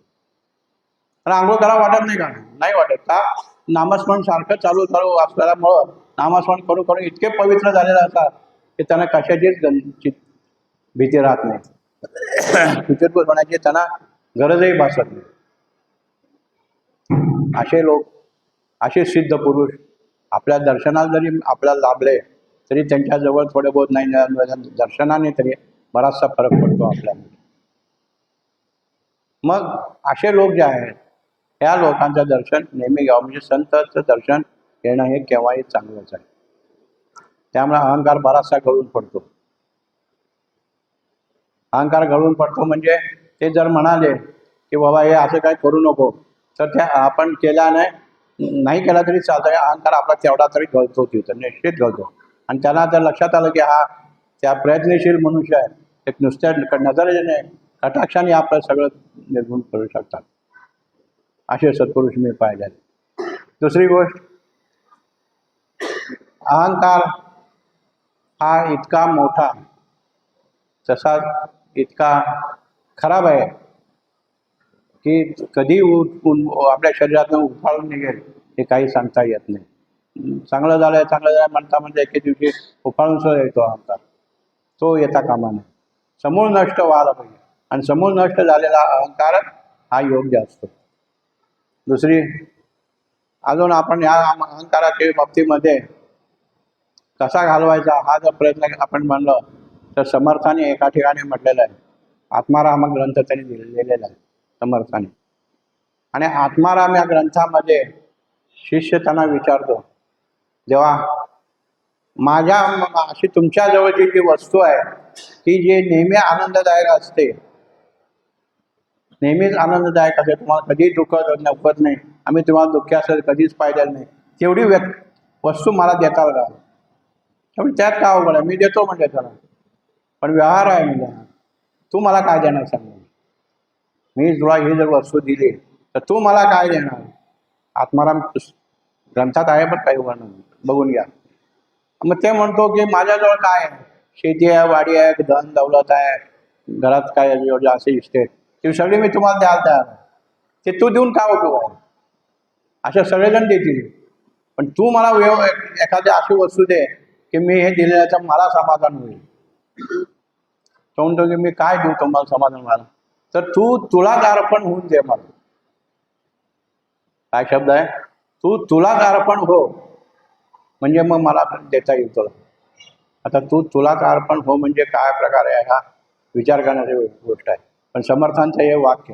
पण आंघोळ करा वाटत नाही का? नाही वाटत का? नामस्मरण सारखं चालू असल्यामुळं नामस्मरण करून करून इतके पवित्र झालेले असतात की त्यांना कशाचीच भीती राहत नाही. शुचिर्भूत होण्याची त्यांना गरजही भासत नाही. असे लोक, असे सिद्ध पुरुष आपल्या दर्शनात जरी आपल्याला लाभले तरी त्यांच्या जवळ थोडे बहुत नाही दर्शनाने तरी बराचसा फरक पडतो आपल्याला. मग असे लोक जे आहेत त्या लोकांचं दर्शन नेहमी घ्यावं. म्हणजे संतांचं दर्शन घेणं हे केव्हाही चांगलंच आहे. त्यामुळे अहंकार बराचसा गळून पडतो. अहंकार गळून पडतो म्हणजे ते जर म्हणाले की बाबा हे असं काय करू नको, तर त्या आपण केल्याने नाही केला तरी चालतं. अहंकार आपला तेवढा तरी गळतो, तिथं निश्चित गळतो. आणि त्याला जर लक्षात आलं की हा त्या प्रयत्नशील मनुष्य आहे, एक नुसत्या नजरेने कटाक्षाने आपलं सगळं निर्गुण करू शकतात. असे सत्पुरुष मी पाहिले. दुसरी गोष्ट, अहंकार हा इतका मोठा तसा इतका खराब आहे की कधी आपल्या शरीरातून उफाळून निघेल हे काही सांगता येत नाही. चांगलं झालंय म्हणता म्हणजे एके दिवशी उफाळून सुद्धा येतो अहंकार. तो येता कामा नये. समूळ नष्ट व्हायला पाहिजे. आणि समूळ नष्ट झालेला अहंकार हा योग्य असतो. दुसरी अजून आपण या अहंकाराच्या बाबतीमध्ये कसा घालवायचा हा जर प्रयत्न आपण म्हणलं तर समर्थाने एका ठिकाणी म्हटलेलं आहे. आत्माराम ग्रंथ त्यांनी लिहिलेला आहे समर्थाने. आणि आत्माराम या ग्रंथामध्ये शिष्य त्यांना विचारतो, जेव्हा अशी तुमच्या जवळची जी वस्तू आहे ती जी नेहमी आनंददायक असते नेहमीच आनंददायक असेल, तुम्हाला कधीच दुखत नाही, आम्ही तुम्हाला दुःखी असेल कधीच पाहिलेलं नाही, तेवढी वस्तू मला देताल का? त्यामुळे त्यात काय अवघड आहे, मी देतो म्हणजे त्याला, पण व्यवहार आहे म्हणजे तू मला काय देणार सांग? मी तुला ही जर वस्तू दिली तर तू मला काय देणार? आत्माराम ग्रंथात आहे, पण काही वर्णन बघून घ्या. मग ते म्हणतो की माझ्याजवळ काय आहे, शेती आहे, वाडी आहे, धन दौलत आहे, घरात काय असे इस्टेट, ती सगळी मी तुम्हाला द्यायला तयार आहे, ते तू देऊन काय उपयोग आहे? अशा सगळेजण देतील, पण तू मला एखादी अशी वस्तू दे की मी हे दिलेल्याचं मला समाधान होईल. तो म्हणतो की मी काय देऊ तुम्हाला समाधान व्हायला? तर तुलाच अर्पण होऊन दे मला. काय शब्द आहे? तुलाच अर्पण हो, म्हणजे मग मला देता येईल तुला. आता तुलाच अर्पण हो म्हणजे काय प्रकार आहे हा विचार करण्याची गोष्ट आहे. पण समर्थांचं हे वाक्य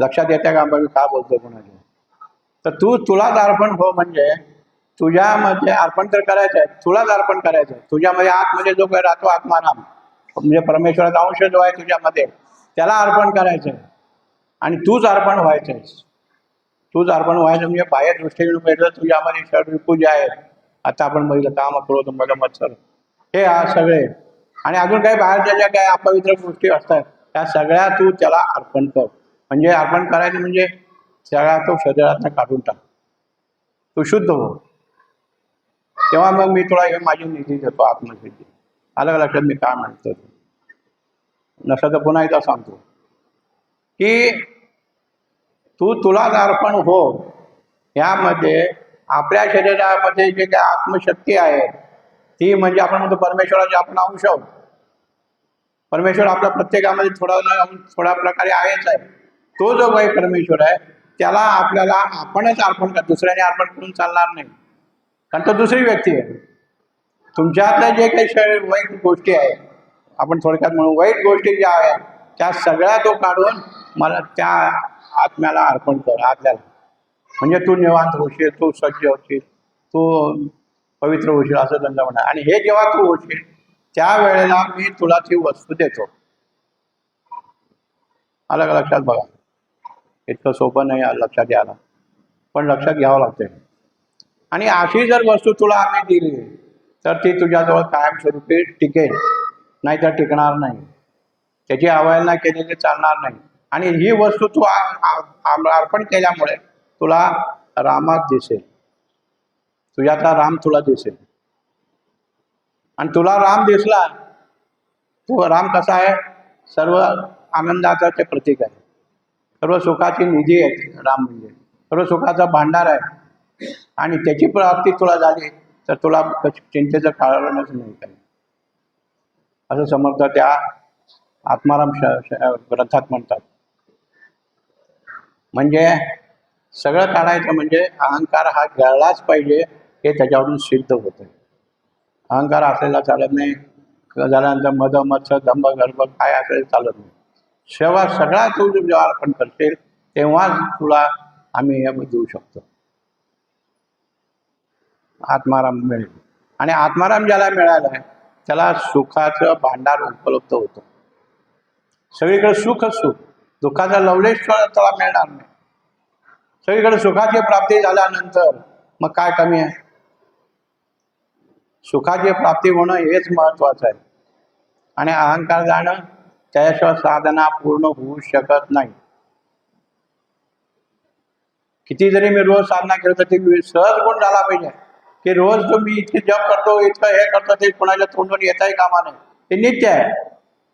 लक्षात येतं का? मी काय बोलतो कोणाचे? तर तुलाच अर्पण हो म्हणजे तुझ्यामध्ये अर्पण तर करायचं आहे, तुलाच अर्पण करायचं आहे. तुझ्यामध्ये आतमध्ये जो काही राहतो आत्माराम, म्हणजे परमेश्वराचा अंश जो आहे तुझ्यामध्ये, त्याला अर्पण करायचं आहे आणि तूच अर्पण व्हायचं आहेस. तूच अर्पण व्हायचं म्हणजे बाह्य दृष्टीने पाहिलं तुझ्यामध्ये षडरिपू जे आहेत, आता आपण बघितलं काम क्रोध मद मत्सर, हे सगळे आणि अजून काही बाहेरच्या ज्या काही अपवित्र गोष्टी असतात त्या सगळ्या तू त्याला अर्पण कर. म्हणजे अर्पण करायचं म्हणजे सगळ्या तो शरीरातनं काढून टाक, तू शुद्ध हो. तेव्हा मग मी तुला हे माझी निधी देतो, आत्मसिद्धी. अलग लक्षात मी काय म्हणतो? नसं तर पुन्हा एकदा सांगतो की तुलाच अर्पण हो. यामध्ये आपल्या शरीरामध्ये जे काही आत्मशक्ती आहे ती म्हणजे आपण म्हणतो परमेश्वराचे आपण अंश आहोत. परमेश्वर आपल्या प्रत्येकामध्ये थोड्या प्रकारे आहेच आहे. तो जो काही परमेश्वर आहे त्याला आपल्याला आपणच अर्पण कर, दुसऱ्याने अर्पण करून चालणार नाही, कारण तो दुसरी व्यक्ती आहे. तुमच्यातल्या जे काही वाईट गोष्टी आहेत, आपण थोडक्यात म्हणू वाईट गोष्टी ज्या आहेत त्या सगळ्या तो काढून मला त्या आत्म्याला अर्पण कर, आत्म्याला. म्हणजे तू निवांत होशील, तू सज्ज होशील, तू पवित्र होशील असं त्यांना म्हणा. आणि हे जेव्हा तू होशील त्यावेळेला मी तुला ती वस्तू देतो. अलग लक्षात बघा, इतकं सोपं नाही लक्षात यायला, पण लक्षात घ्यावं लागते. आणि अशी जर वस्तू तुला आम्ही दिली तर ती तुझ्याजवळ कायमस्वरूपी टिकेल, नाहीतर टिकणार नाही. त्याची अवहेलना केलेली चालणार नाही. आणि ही वस्तू तू अर्पण केल्यामुळे तुला रामात दिसेल, तुझ्यातला राम तुला दिसेल. आणि तुला राम दिसला, तो राम कसा आहे? सर्व आनंदाचा ते प्रतीक आहे, सर्व सुखाची निधी आहे राम, म्हणजे सर्व सुखाचा भांडार आहे. आणि त्याची प्राप्ती तुला झाली तर तुला चिंतेचं कारणच नाही काही, असं समर्थ त्या आत्माराम ग्रंथात म्हणतात. म्हणजे सगळं काढायचं म्हणजे अहंकार हा गळलाच पाहिजे, हे त्याच्यावरून सिद्ध होतं. अहंकार असलेला चालत नाही, झाल्यानंतर मद मत्सर दंभ गर्भ काय असेल चालत नाही. सगळा तू जेव्हा अर्पण करशील तेव्हाच तुला आम्ही हे देऊ शकतो, आत्माराम मिळेल. आणि आत्माराम ज्याला मिळाला आहे त्याला सुखाचं भांडार उपलब्ध होतं. सगळीकडे सुख, दुःखाचा लवलेश त्याला मिळणार नाही. सगळीकडे सुखाची प्राप्ती झाल्यानंतर मग काय कमी आहे? सुखाची प्राप्ती होणं हेच महत्वाचं आहे. आणि अहंकार जाणं त्याशिवाय साधना पूर्ण होऊ शकत नाही. किती जरी मी रोज साधना केलं तर ते सहज गुण झाला पाहिजे की रोज तो मी इतके जप करतो, इतकं हे करतो, ते कोणाच्या तोंडून येताही कामा नाही. ते नित्य आहे,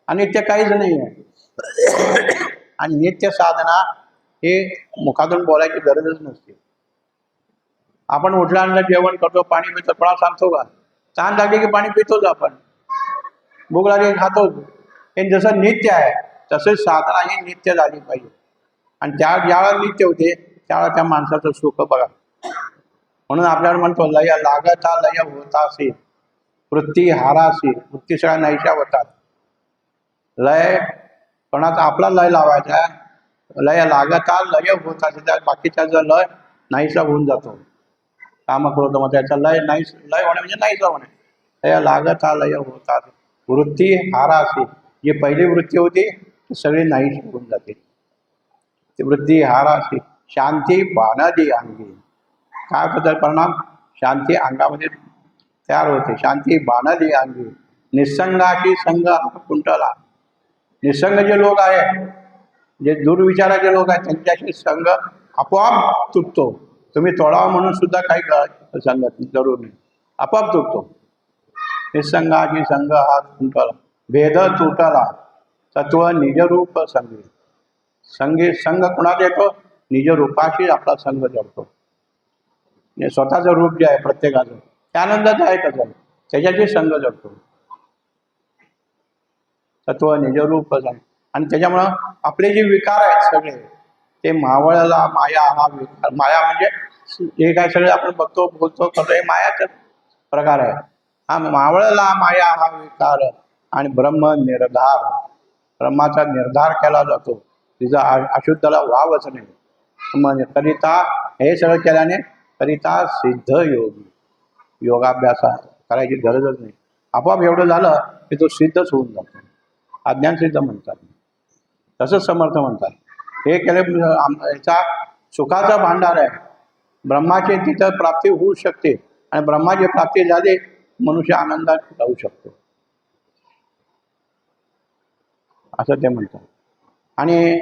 अनित्य काहीच नाही आहे. आणि नित्य साधना हे मुखातून बोलायची गरजच नसते. आपण उठल्यानंतर जेवण करतो, पाणी पितो, कोणा सांगतो का? तहान लागली की पाणी पितोच आपण, भूक लागली की खातोच. हे जसं नित्य आहे तसेच साधना ही नित्य झाली पाहिजे. आणि ज्यावेळेला नित्य होते त्यावेळेला त्या माणसाचं सुख बघा. म्हणून आपल्याला म्हणतो लय लागता लय होतासी, वृत्ती हारासी, वृत्ती सगळ्या नाहीशा होतात. लय कोणाचा आपला लय लावायचा, लय लागता लय होतासी, त्या बाकीच्याचा लय नाहीसा होऊन जातो. काम करतो मग त्याचा लय नाही, लय होणे म्हणजे नाहीसा होणे. लय लागता लय होतात, वृत्ती हारासी, जी पहिली वृत्ती होती ती सगळी नाहीशी होऊन जाते. वृद्धी हाराशी शांती बाणादी अंगी. काय होतं परिणाम? शांती अंगामध्ये तयार होते. शांती बाणादी अंगी. निसंगाची संग हा कुंटला. निसंग जे लोक आहेत, जे दुर्विचाराचे लोक आहेत, त्यांच्याशी संघ आपोआप तुटतो. तुम्ही तोडावा म्हणून सुद्धा काही संगत जरूर नाही, आपोआप तुटतो. निसंगाची संघ हा तुटला, भेद तुटला, तत्व निजरूप संगी. संघ कुणात येतो? निजरूपाशी आपला संघ जडतो. स्वतःचं रूप जे आहे प्रत्येकाचं, ते आनंदाचं आहे कसं, त्याच्याशी संघ जडतो. तत्व निजरूप संगी. आणि त्याच्यामुळं आपले जे विकार आहेत सगळे, ते मावळला माया हा विकार. माया म्हणजे हे काय सगळे आपण बघतो बोलतो करतो, हे मायाचा प्रकार आहे. हा मावळला माया हा विकार आणि ब्रह्म निर्धार. ब्रह्माचा निर्धार केला जातो, तिचा अशुद्धला वावच नाही. म्हणजे करिता हे सगळं केल्याने करिता सिद्ध योग. योगाभ्यास करायची गरजच नाही, आपोआप एवढं झालं की तो सिद्धच होऊन जातो. अज्ञान सिद्ध म्हणतात, तसंच समर्थ म्हणतात. हे केले याचा सुखाचा भांडार आहे. ब्रह्माची तिथं प्राप्ती होऊ शकते आणि ब्रह्माची प्राप्ती झाली मनुष्य आनंदात राहू शकतो, असं ते म्हणतात. आणि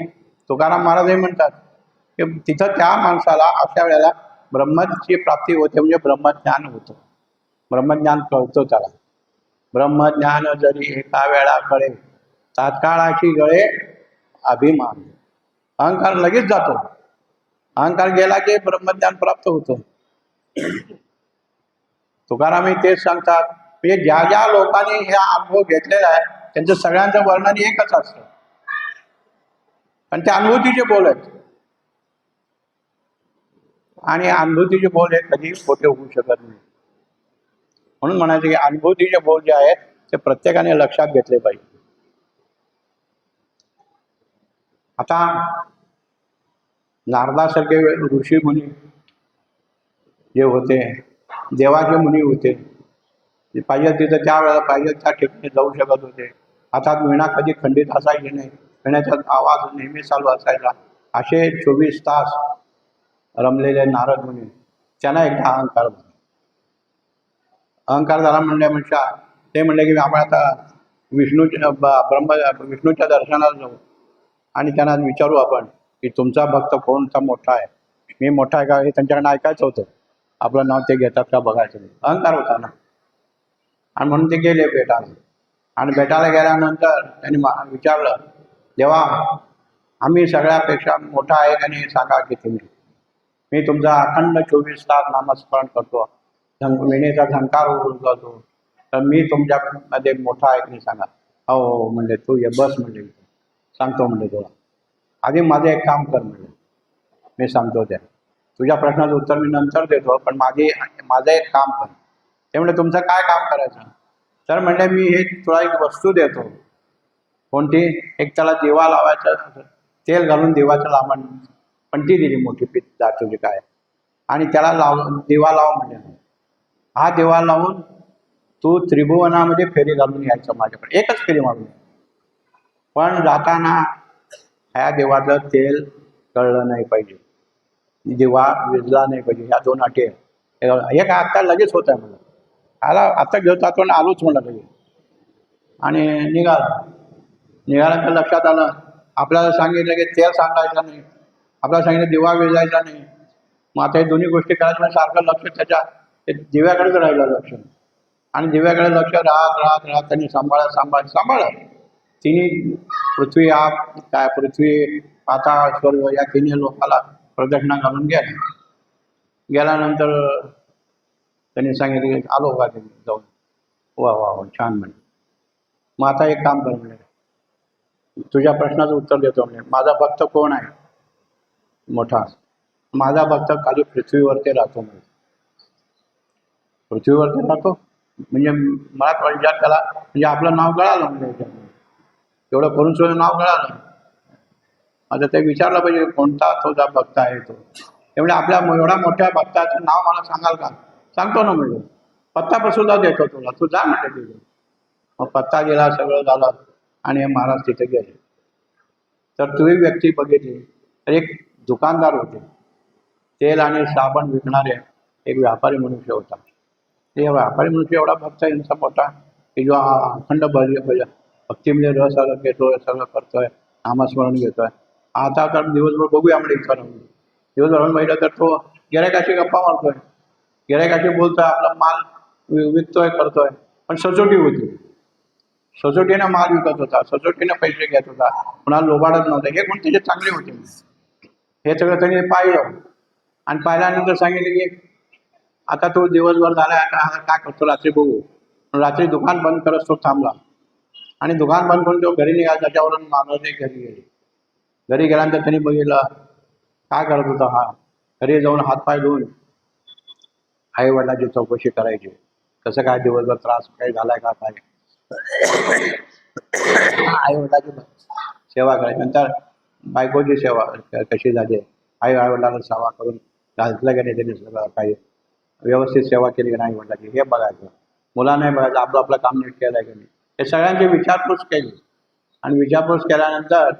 तुकाराम महाराजही म्हणतात की तिथं त्या माणसाला अशा वेळेला ब्रह्माची प्राप्ती होते, म्हणजे ब्रह्मज्ञान होतं. ब्रह्मज्ञान कळतं त्याला. ब्रह्मज्ञान जरी एका वेळा कळे, तात्काळाची गळे अभिमान. अहंकार लगेच जातो. अहंकार गेला की ब्रह्मज्ञान प्राप्त होतं. तुकारामही तेच सांगतात. म्हणजे ज्या ज्या लोकांनी हा अनुभव घेतलेला आहे त्यांचं सगळ्यांचं वर्णन एकच असतं, पण ते अनुभूतीचे बोल आहेत. आणि अनुभूतीचे बोल हे कधी खोटे होऊ शकत नाही. म्हणून म्हणायचं की अनुभूतीचे बोल जे आहेत ते प्रत्येकाने लक्षात घेतले पाहिजे. आता नारदासारखे ऋषी मुनी जे होते, देवाचे मुनी होते, पाहिजे तिथं त्या वेळेला पाहिजे त्या ठिकाणी जाऊ शकत होते. हातात वीणा कधी खंडित असायची नाही, वीण्याचा आवाज नेहमी चालू असायचा. असे 24 तास रमलेले नारद मुनी, त्यांना एकदा अहंकार झाला. अहंकार झाला म्हणल्यापेक्षा ते म्हणले की आपण आता विष्णूच्या दर्शनाला जाऊ आणि त्यांना विचारू आपण की तुमचा भक्त कोणता मोठा आहे, मी मोठा आहे का, हे त्यांच्याकडनं ऐकायचं होतं. आपलं नाव ते घेतात का बघायचं नाही, अहंकार होता ना. आणि म्हणून ते गेले भेटायला. आणि भेटायला गेल्यानंतर त्यांनी विचारलं, देवा आम्ही सगळ्यापेक्षा मोठा आहे का नाही सांगा की तुम्ही. मी तुमचा अखंड 24 तास नामस्मरण करतो, विणेचा झंकार उडवतो, तर मी तुमच्यामध्ये मोठा आहे की नाही सांगा. हो म्हणले, तू ये बस म्हणले, सांगतो म्हणले तुला. आधी माझं एक काम कर म्हणले, मी सांगतो त्या. तुझ्या प्रश्नाचं उत्तर मी नंतर देतो, पण माझं एक काम कर. ते म्हणजे तुमचं काय काम करायचं? तर म्हणले मी हे तुला एक वस्तू देतो. कोणती? एक त्याला दिवा लावायचं, तेल घालून दिवाचं लावण पंटी दिली मोठी पित्ता तुझी काय, आणि त्याला दिवा लाव म्हणजे. हा दिवा लावून तू त्रिभुवनामध्ये फेरी घालून यायचं माझ्याकडे, एकच फेरी मारून. पण जाताना ह्या देवाचं तेल कळलं नाही पाहिजे, दिवा विजला नाही पाहिजे. ह्या 2 अटी आहेत. हे काय आत्ता लगेच होत आहे म्हणलं. आता घेतो आपण आलोच म्हणलं लगेच. आणि निघाला तर लक्षात आलं, आपल्याला सांगितलं की तेल सांगायचं नाही, आपल्याला सांगितलं दिवा विजायचा नाही. मग आता हे दोन्ही गोष्टी करायच्या म्हणजे सारखं लक्ष त्याच्या दिव्याकडेच राहिलं लक्ष. आणि दिव्याकडे लक्ष राहत त्यांनी सांभाळत तिन्ही पृथ्वी आप काय पृथ्वी पाताळ स्वर्ग या तिन्ही लोकाला प्रदक्षिणा घालून गेल्यानंतर त्यांनी सांगितलं की आलो का तुम्ही जाऊन. वा वा वा छान म्हणे. मग आता एक काम कर म्हणे, तुझ्या प्रश्नाचं उत्तर देतो म्हणे. माझा भक्त कोण आहे मोठा? माझा भक्त खाली पृथ्वीवरती राहतो म्हणे. पृथ्वीवरती राहतो म्हणजे मला विचार त्याला, म्हणजे आपलं नाव कळालं म्हणजे एवढं करून सुद्धा नाव कळालं. आता ते विचारलं पाहिजे कोणता तुझा भक्त आहे तो. त्यामुळे आपल्या एवढ्या मोठ्या भक्ताचं नाव मला सांगाल का? सांगतो ना म्हणजे, पत्ता सुद्धा देतो तुला, तू जा म्हणते तिथे. मग पत्ता गेला, सगळं झालं आणि महाराज तिथे गेले. तर तुम्ही व्यक्ती बघितली तर एक दुकानदार होते, तेल आणि साबण विकणारे एक व्यापारी मनुष्य होता. ते व्यापारी मनुष्य एवढा भक्त यांचा मोठा की जो अखंड भक्तीमध्ये रस आला घेतोय, सगळं करतोय, नामस्मरण घेतोय. आता तर दिवसभर बघूया म्हणजे इतकं दिवसभर बघितलं तर तो गिऱ्हाईकाशी गप्पा मारतोय, गिऱ्हाईकाशी बोलतोय, आपला माल विकतोय, करतोय. पण सचोटी होती, सचोटीने माल विकत होता, सचोटीने पैसे घेत होता, कुणाला लोबाडत नव्हतं. हे गुण त्याचे चांगले होते. हे सगळं त्यांनी पाहिलं आणि पाहिल्यानंतर सांगितलं की आता तो दिवसभर झाला, आता काय करतो रात्री बघू. रात्री दुकान बंद करत तो थांबला आणि दुकान बंद करून तो घरी निघाला. त्याच्यावरून माणूस घरी गेले. घरी गेल्यानंतर त्यांनी बघितलं काय करत होता हा. घरी जाऊन हातपाय धुवून आई वडिलांची चौकशी करायची, कसं काय दिवसभर त्रास काही झालाय का काय. आई वडिलांची सेवा करायची. नंतर बायकोची सेवा कशी झाली, आई वडिलांना सेवा करून घातलं की नाही त्यांनी सगळं काही व्यवस्थित सेवा केली की नाही वडिलांची हे बघायचं. मुलांनाही बघायचं आपलं आपलं काम नीट केलं की नाही. हे सगळ्यांची विचारपूस केली आणि विचारपूस केल्यानंतर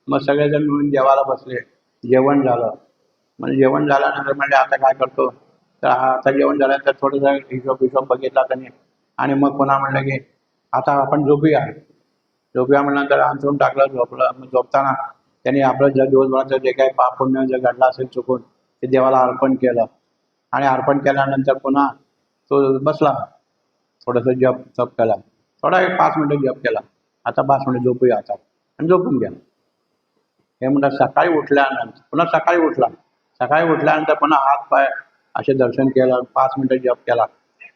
मग सगळेजण मिळून जेवायला बसले. जेवण झालं. म्हणजे जेवण झाल्यानंतर म्हणजे आता काय करतो, तर आता जेवण झाल्यानंतर थोडंसं हिशोब बघितला त्यांनी आणि मग पुन्हा म्हणलं की आता आपण झोपूया. म्हटल्यानंतर अंथरून टाकलं, झोपलं. मग झोपताना त्यांनी आपलं दिवसभराचं जे काही पाप पुण्य जे घडलं असेल चुकून ते देवाला अर्पण केलं आणि अर्पण केल्यानंतर पुन्हा तो बसला, थोडंसं जप केला, थोडा एक 5 मिनिटं जप केला. आता 5 मिनिटं झोपूया आता आणि झोपून गेला. हे म्हणतात सकाळी उठल्यानंतर पुन्हा सकाळी उठल्यानंतर पुन्हा हात पाय असे दर्शन केलं, 5 मिनिटं जप केला,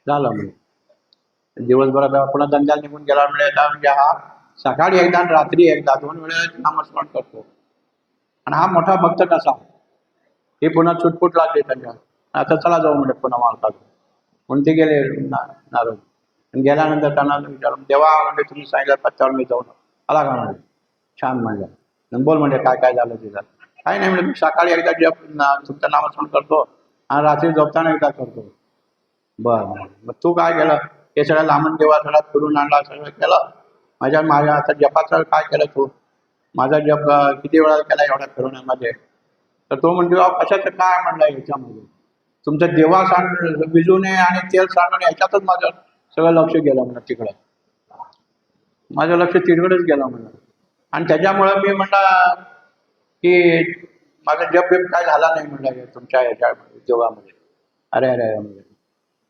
झालं. म्हणजे दिवसभरात पुन्हा धंद्याला निघून गेला. म्हणजे हा सकाळी एकदा आणि रात्री एकदा 2 वेळेला नामस्मरण करतो. आणि हा मोठा भक्त कसा हे पुन्हा चुटपुट लागली त्यांच्या. आता चला जाऊ म्हणजे पुन्हा मालकाचं म्हणून ते गेले नारद. गेल्यानंतर त्यांना विचारून देवा म्हणजे तुम्ही सांगितलं पत्त्यावर मी जाऊन आला का म्हणजे. छान म्हणलं. बोल म्हणजे काय काय झालं तिथं. काही नाही म्हणजे सकाळी एकदा जप तुमचं नामस्मरण करतो आणि रात्री झोपताना एकदा करतो. बरं मग तू काय केलं, हे सगळं लांबून देवा सगळं फिरून आणला, सगळं केलं. माझ्या आता जपाचं काय केलं तू, माझा जप किती वेळा केला एवढ्या फिरवण्यामध्ये. तर तो म्हणजे कशाचं काय म्हणलं ह्याच्यामध्ये, तुमचं देवा सांग विजूने आणि तेल सांगणे ह्याच्यातच माझं सगळं लक्ष गेलं म्हणलं तिकडं. माझं लक्ष तिकडंच गेलं म्हणलं. आणि त्याच्यामुळं मी म्हणलं की माझा जप काय झाला नाही म्हणलं तुमच्या ह्याच्या उद्योगामध्ये. अरे अरे म्हणजे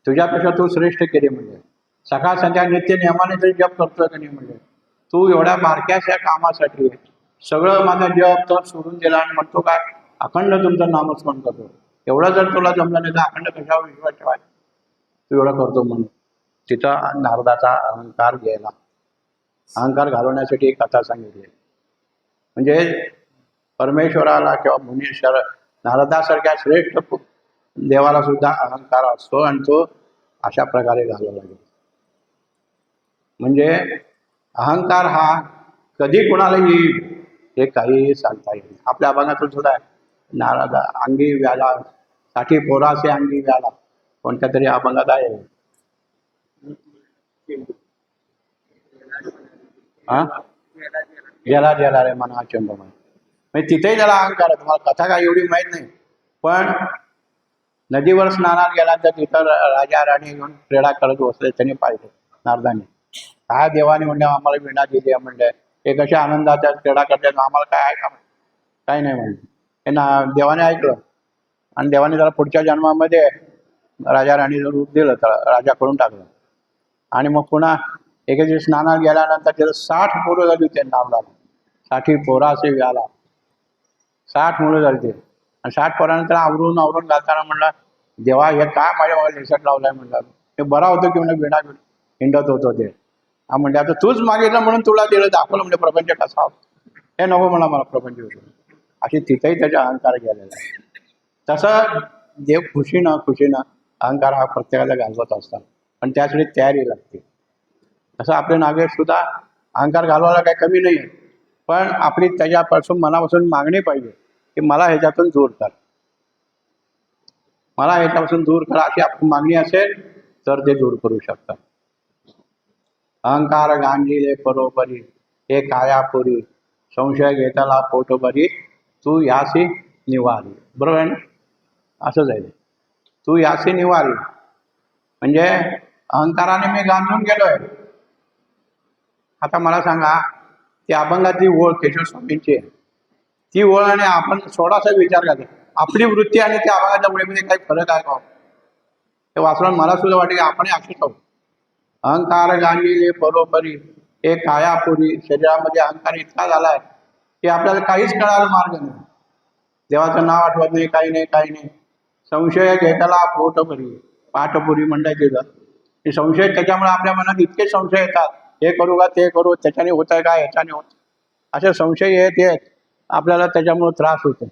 तुझ्यापेक्षा तू श्रेष्ठ केले म्हणजे. सकाळ संध्या नित्य नियमाने तरी जप करतोय का नाही म्हणजे. तू एवढ्या बारक्याशा कामासाठी सगळं माझा जप तर सोडून दिला आणि म्हणतो काय अखंड तुमचं नामस्मरण करतो. एवढं जर तुला जमलं नाही तर अखंड कशावर विश्वास ठेवाय, तू एवढं करतो म्हणून. तिथं नारदाचा अहंकार घ्यायला, अहंकार घालवण्यासाठी एक कथा सांगितली. म्हणजे परमेश्वराला किंवा मुनीश्वर नारदासारख्या श्रेष्ठ देवाला सुद्धा अहंकार असतो आणि तो अशा प्रकारे घालवला लागेल. म्हणजे अहंकार हा कधी कुणाला येईल हे काही सांगता येईल. आपल्या अभंगातून सुद्धा नारद अंगी व्याला 60 पोरासे अंगी व्याला कोणत्या तरी अभंगात आहे. हा गेला गेला रे मना चंद्रमा. म्हणजे तिथेही त्याला अहंकार आहे. तुम्हाला कथा काय एवढी माहीत नाही, पण नदीवर स्नानाला गेल्यानंतर तिथं राजा राणी घेऊन क्रीडा करत बसले. त्यांनी पाहिजे नारदाने काय देवाने म्हणले आम्हाला विणा दिली आहे म्हणले, हे कशा आनंदाच्या क्रीडा करतात आम्हाला काय आहे का, काही नाही म्हणले. हे देवाने ऐकलं आणि देवाने त्याला पुढच्या जन्मामध्ये राजा राणीचं रूप दिलं, त्याला राजा करून टाकलं. आणि मग पुन्हा एके दिवस स्नानाला गेल्यानंतर त्याला 60 पोरं झाली होती नारदाला. 60 पोरासे व्याला 60 मुलं झाली ते. आणि 60 पोरानंतर आवरून घालताना म्हणला देवा हे काय माझ्या मला लेसट लावलाय म्हणलं. हे बरा होतं की म्हणजे विणा हिंडत होतो ते. हा म्हणजे आता तूच मागितलं म्हणून तुला दिलं, दाखवलं म्हणजे प्रपंच कसा होता. हे नको म्हणा मला प्रपंच होतो. अशी तिथेही त्याचा अहंकार गेलेला आहे. तसं देव खुशीनं अहंकार हा प्रत्येकाला घालवत असतात, पण त्यासाठी तयारी लागते. तसं आपले नागरिक सुद्धा अहंकार घालवायला काही कमी नाही आहे, पण आपली त्याच्यापासून मनापासून मागणी पाहिजे की मला ह्याच्यातून दूर कर, मला ह्याच्यापासून दूर करा. अशी आपली मागणी असेल तर ते दूर करू शकतात. अहंकार गांजीले परोपरी हे कायापुरी संशय घेताला पोटभरी तू यासी निवारी. बरोबर आहे ना? असंच आहे. तू यासी निवारी म्हणजे अहंकाराने मी गांजून गेलोय. आता मला सांगा, ती अभंगातली ओळ केशव स्वामींची आहे, ती ओळ आणि आपण थोडासा विचार करतो, आपली वृत्ती आणि त्या अभंगाच्या मुळेमध्ये काही फरक आहे का? ते वाचून मला सुद्धा वाटते की आपण असेच आहोत. अहंकार गांजले बरोबरी हे कायापुरी. शरीरामध्ये अहंकार इतका झालाय की आपल्याला काहीच कळायला मार्ग नाही. देवाचं नाव आठवत नाही, काही नाही, काही नाही. संशय घेताला पोट भरी, पाठपुरी म्हणतायचे ते संशय. त्याच्यामुळे आपल्या मनात इतके संशय येतात, हे करू का ते करू, त्याच्याने होत आहे का ह्याच्याने होत, असे संशय येत आपल्याला त्याच्यामुळे त्रास होतो.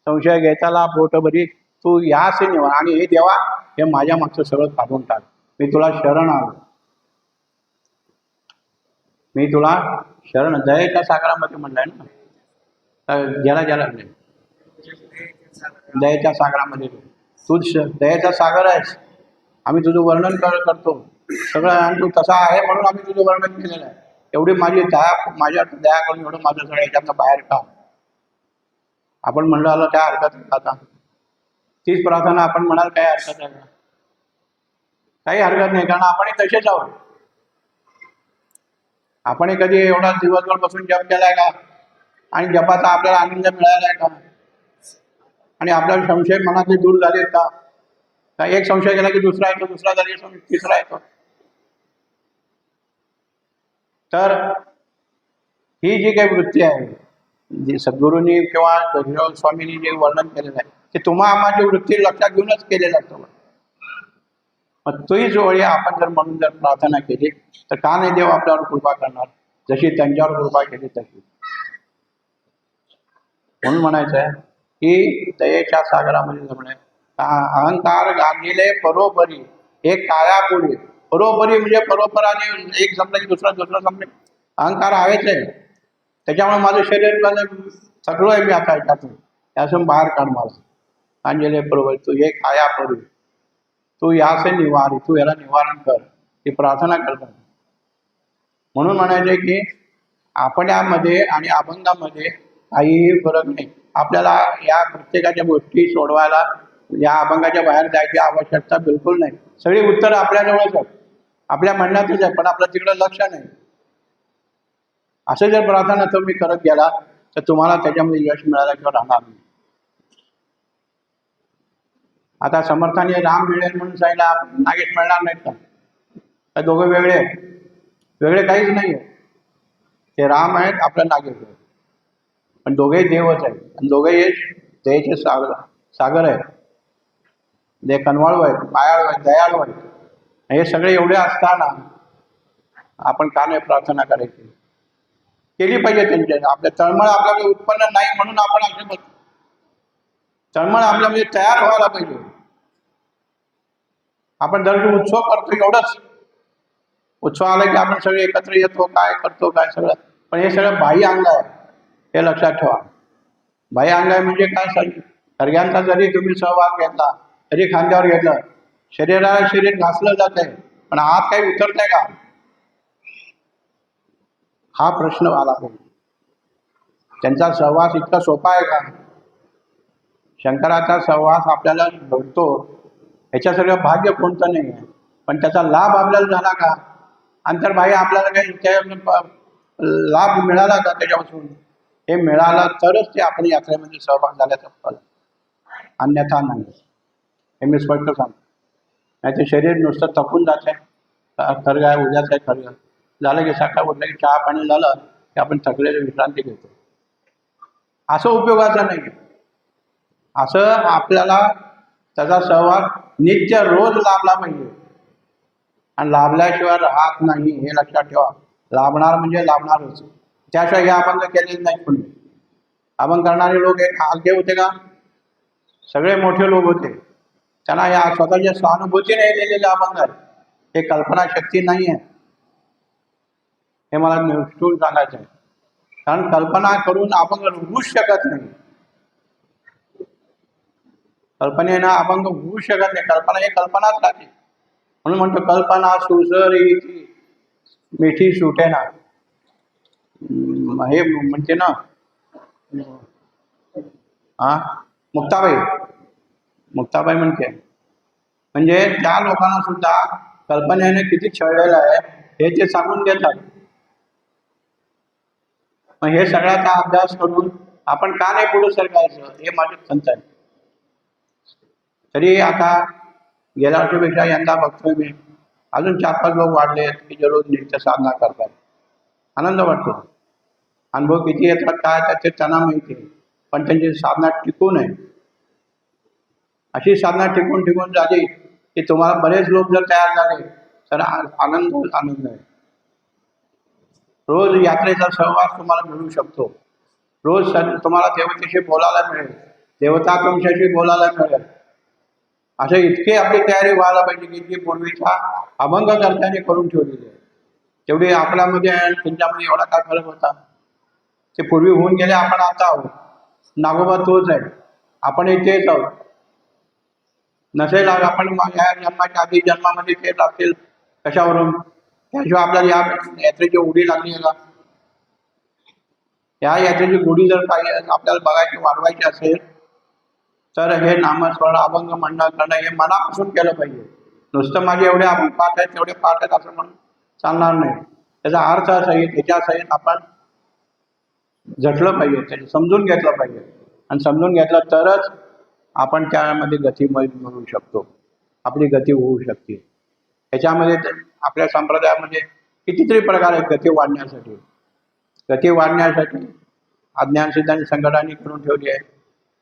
संशय घेताला पोट भरी तू यास निवार. आणि हे देवा, हे माझ्या मागचं सगळं काढून टाक, मी तुला शरण आलो, मी तुला शरण. दयेच्या सागरामध्ये म्हणलंय ना, ज्याला ज्याला दयेच्या सागरामध्ये तू दयेचा सागर आहेस. आम्ही तुझं वर्णन करतो सगळं, आणि तू तसा आहे म्हणून आम्ही तुझं वर्णन केलेलं आहे. एवढी माझी दया, माझ्या दया करून एवढं माझं सगळं याच्यातनं बाहेर का. आपण म्हणलं आलं काय हरकत नाही. आता तीच प्रार्थना आपण म्हणाल काय हरकत आहे का? काही हरकत नाही, कारण आपण तसेच आहोत. आपण कधी एवढा दिवसभर बसून जप केलाय का? आणि जपाचा आपल्याला आनंद मिळालाय का? आणि आपल्याला संशय मनातले दूर झालेत का? एक संशय गेला की दुसरा येतो, दुसरा झाला की तिसरा येतो. तर ही जी काही वृत्ती आहे, जी सद्गुरूंनी किंवा केशव स्वामींनी जे वर्णन केलेलं आहे, ते तुम्हा आम्हाची वृत्ती लक्षात घेऊनच केलेलं असतं. मग तोही जो वेळी आपण जर म्हणून जर प्रार्थना केली तर का नाही देव आपल्यावर कृपा करणार, जशी त्यांच्यावर कृपा केली तशी. म्हणून म्हणायचं आहे की दयेच्या सागरामध्ये जमणे. अहंकार गांधीले परोपरी हे कायापुरी. परोपरी म्हणजे परोपराने एक समजा की दुसरा समजे. अहंकार हवेच आहे, त्याच्यामुळे माझं शरीर थकलो आहे मी आता याच्यातून, त्यातून बाहेर काढ मला. गांधीले बरोबर तू हे कायापुरी, तू याचे निवारी, तू याला निवारण कर, ही प्रार्थना करतात. म्हणून म्हणायचे की आपल्यामध्ये आणि अभंगामध्ये काहीही फरक नाही. आपल्याला या प्रत्येकाच्या गोष्टी सोडवायला, या अभंगाच्या बाहेर जायची आवश्यकता बिलकुल नाही. सगळी उत्तरं आपल्याजवळच आहेत, आपल्या म्हणण्यातच आहे, पण आपलं तिकडं लक्ष नाही. असं जर प्रार्थना तुम्ही करत गेला तर तुम्हाला त्याच्यामध्ये यश मिळालं किंवा राहणार नाही. आता समर्थाने राम मिळेल म्हणून सांगितलं, नागेश मिळणार नाहीत का? दोघं वेगळे आहेत? वेगळे काहीच नाही आहे. ते राम आहेत, आपलं नागेश आहे, पण दोघेही देवच आहेत. आणि दोघेही दयेचे सागर आहेत. ते कनवाळू आहेत, मायाळू आहेत, दयाळू आहेत. हे सगळे एवढे असताना आपण का नाही प्रार्थना करायची? केली पाहिजे त्यांच्या. आपल्या तळमळ आपल्याला उत्पन्न नाही म्हणून आपण असे बोलतो. तळमळ आपल्यामध्ये तयार व्हायला पाहिजे. आपण दररोज उत्सव करतो एवढंच. उत्सव आला की आपण सगळे एकत्र येतो, काय करतो काय सगळं, पण हे सगळं बाह्य अंग आहे, हे लक्षात ठेवा. बाह्य अंग आहे म्हणजे काय? सगळ्यांचा जरी तुम्ही सहभाग घेतला, तरी खांद्यावर घेतलं, शरीराला शरीर घासलं जात आहे, पण आत काही उतरत आहे का? हा प्रश्न आला पाहिजे. त्यांचा सहवास इतका सोपा आहे का? शंकराचा सहवास आपल्याला भेटतो, ह्याच्या सगळं भाग्य कोणतं नाही आहे, पण त्याचा लाभ आपल्याला झाला का? अंतर्बाह्य आपल्याला काही लाभ मिळाला का त्याच्यापासून? हे मिळालं तरच ते आपण यात्रेमध्ये सहभाग झाल्याचं फल, अन्यथा नाही. हे मी स्पष्ट सांगतो. नाही ते शरीर नुसतं थकून जात आहे, खरं आहे उद्याच आहे खरं झालं की सकाळ उठलं की चहा पाणी झालं की आपण थकलेले विश्रांती घेतो, असं उपयोगाचं नाही. असं आपल्याला त्याचा सहभाग नित्य रोज लाभला पाहिजे, आणि लाभल्याशिवाय राहत नाही, हे लक्षात ठेवा. लाभणार म्हणजे लाभणारच, त्याशिवाय हे अभंग केलेले नाही. कोणी अभंग करणारे लोक एक हलके होते का? सगळे मोठे लोक होते. त्यांना या स्वतःच्या सहानुभूती नाही दिलेले अभंग आहे, हे कल्पनाशक्ती नाही आहे. हे मला निष्ठून सांगायचं आहे, कारण कल्पना करून अभंग होऊच शकत नाही. कल्पनेनं अभंग होऊ शकत नाही. कल्पना हे कल्पनाच राहते. म्हणून म्हणतो कल्पना सुसरी मिठी सुटे ना. हे म्हणते ना, हा, मुक्ताबाई. मुक्ताबाई म्हणजे त्या लोकांना सुद्धा कल्पनेने किती छळलेलं आहे हे ते सांगून देतात. मग हे सगळ्याचा अभ्यास करून आपण का नाही पुढे सरकायचं हे माझी खंत आहे. तरी आता गेल्या वर्षीपेक्षा यंदा बघतोय मी अजून 4-5 लोक वाढले की जे रोज नित्य साधना करतात. आनंद वाटतो. अनुभव किती येतात काय त्याचे त्यांना माहिती आहे, पण त्यांची साधना टिकून आहे. अशी साधना टिकून टिकून झाली की तुम्हाला बरेच लोक जर तयार झाले तर आनंद आहे. रोज यात्रेचा सहवास तुम्हाला मिळू शकतो. रोज तुम्हाला देवतेशी बोलायला मिळेल, देवता तुमच्याशी बोलायला मिळेल. असे इतके आपली तयारी व्हायला पाहिजे की जी पूर्वीच्या अभंग कर्त्याने करून ठेवलेली आहे. तेवढी आपल्यामध्ये आणि त्यांच्यामध्ये एवढा काय फरक होता. ते पूर्वी होऊन गेले, आपण आता आहोत. नागोबा तोच आहे, आपण तेच आहोत. नसेल आपण या जन्माच्या आधी जन्मामध्ये तेच असतील कशावरून. त्याशिवाय आपल्याला या यात्रेची उडी लागली का? या यात्रेची गुढी जर काही आपल्याला बघायची वाढवायची असेल तर हे नामस्मरण अभंग म्हणणं करणं हे मनापासून केलं पाहिजे. नुसतं माझे एवढे आपण पाठ आहेत तेवढे पाठ आहेत असं म्हणून चालणार नाही. त्याचा अर्थ सहित त्याच्या सहित आपण झटलं पाहिजे, त्याचे समजून घेतलं पाहिजे. आणि समजून घेतलं तरच आपण त्यामध्ये गती मिळवू शकतो, आपली गती होऊ शकते. त्याच्यामध्ये आपल्या संप्रदायामध्ये कितीतरी प्रकार आहेत गती वाढण्यासाठी. गती वाढण्यासाठी अज्ञान सिद्धांत संघटनांनी करून ठेवली आहे.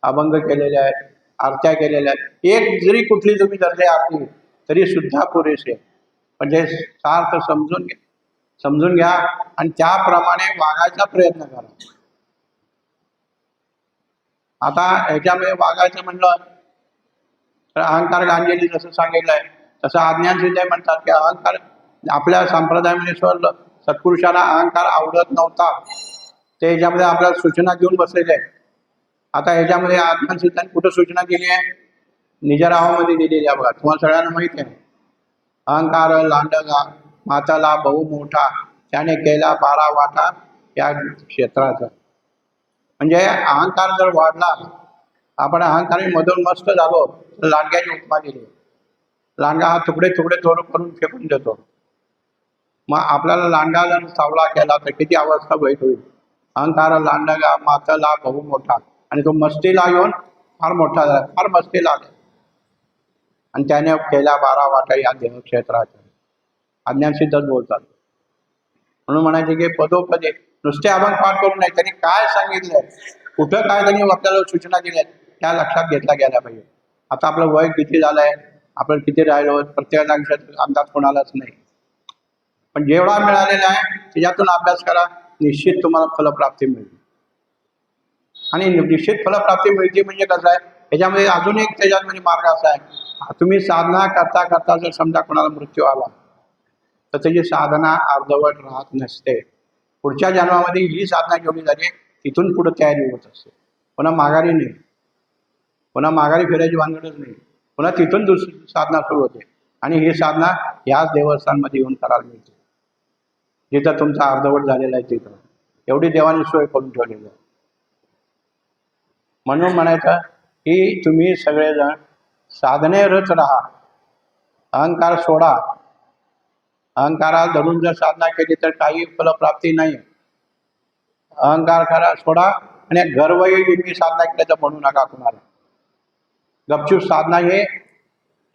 अभंग केलेले आहेत, आरत्या केलेल्या आहेत. एक जरी कुठली तुम्ही धरली आरती तरी सुद्धा पुरेसे. म्हणजे सार्थ समजून घ्या आणि त्याप्रमाणे वागायचा प्रयत्न करा. आता ह्याच्यामध्ये वागायचं म्हणलं तर अहंकार गांजेली जसं सांगितलंय तसं अज्ञान सिद्ध म्हणतात की अहंकार आपल्या संप्रदायामध्ये सत्पुरुषाला अहंकार आवडत नव्हता. ते ह्याच्यामध्ये आपल्याला सूचना देऊन बसलेले आहे. आता ह्याच्यामध्ये अज्ञान सिद्धांत कुठं सूचना केली आहे? निजरावामध्ये दिलेली आहे बघा. तुम्हाला सगळ्यांना माहिती आहे. अहंकार लांडगा माताला बहु मोठा त्याने केला 12 वाटा या क्षेत्राचा. म्हणजे अहंकार जर वाढला, आपण अहंकारी मधून मस्त झालो तर लांडग्याची उपमा दिली. लांडगा हा तुकडे तुकडे करून फेकून देतो. मग आपल्याला लांडगा जर सावला केला तर किती अवस्था वाईट होईल. अहंकार लांडगा माताला बहु मोठा, आणि तो मस्तीला येऊन फार मोठा झाला, फार मस्तीला आला आणि त्याने केल्या 12 वाटा या देहक्षेत्राच्या. अज्ञान सिद्धच बोलतात. म्हणून म्हणायचे की पदोपदे नुसते अभंग पाठ करून नाही, त्यांनी काय सांगितलंय, कुठं काय त्यांनी आपल्याला सूचना दिल्या त्या लक्षात घेतल्या गेल्या पाहिजे. आता आपलं वय किती झालंय, आपण किती राहिलो प्रत्येक अंदाज कोणालाच नाही. पण जेवढा मिळालेला आहे त्याच्यातून अभ्यास करा, निश्चित तुम्हाला फलप्राप्ती मिळते. आणि निश्चित फलप्राप्ती मिळते म्हणजे कसं आहे, त्याच्यामध्ये अजून एक त्याच्यामध्ये मार्ग असा आहे, तुम्ही साधना करता करता जर समजा कोणाला मृत्यू आला तर त्याची साधना अर्धवट राहत नसते. पुढच्या जन्मामध्ये ही साधना जेवढी झाली तिथून पुढे तयारी होत असते. पुन्हा माघारी नाही, पुन्हा माघारी फिरायची भानगडच नाही. पुन्हा तिथून दुसरी साधना सुरू होते आणि ही साधना याच देवस्थानमध्ये येऊन करायला मिळते जिथं तुमचा अर्धवट झालेला आहे. तिथं एवढी देवाने सोय करून ठेवलेली आहे. म्हणून म्हणायचं की तुम्ही सगळेजण साधनेरत राहा, अहंकार सोडा. अहंकाराला धरून जर साधना केली तर काही फलप्राप्ती नाही. अहंकार करा सोडा आणि गर्वही तुम्ही साधना केल्याचं म्हणू नका कुणाला. गपचूप साधना हे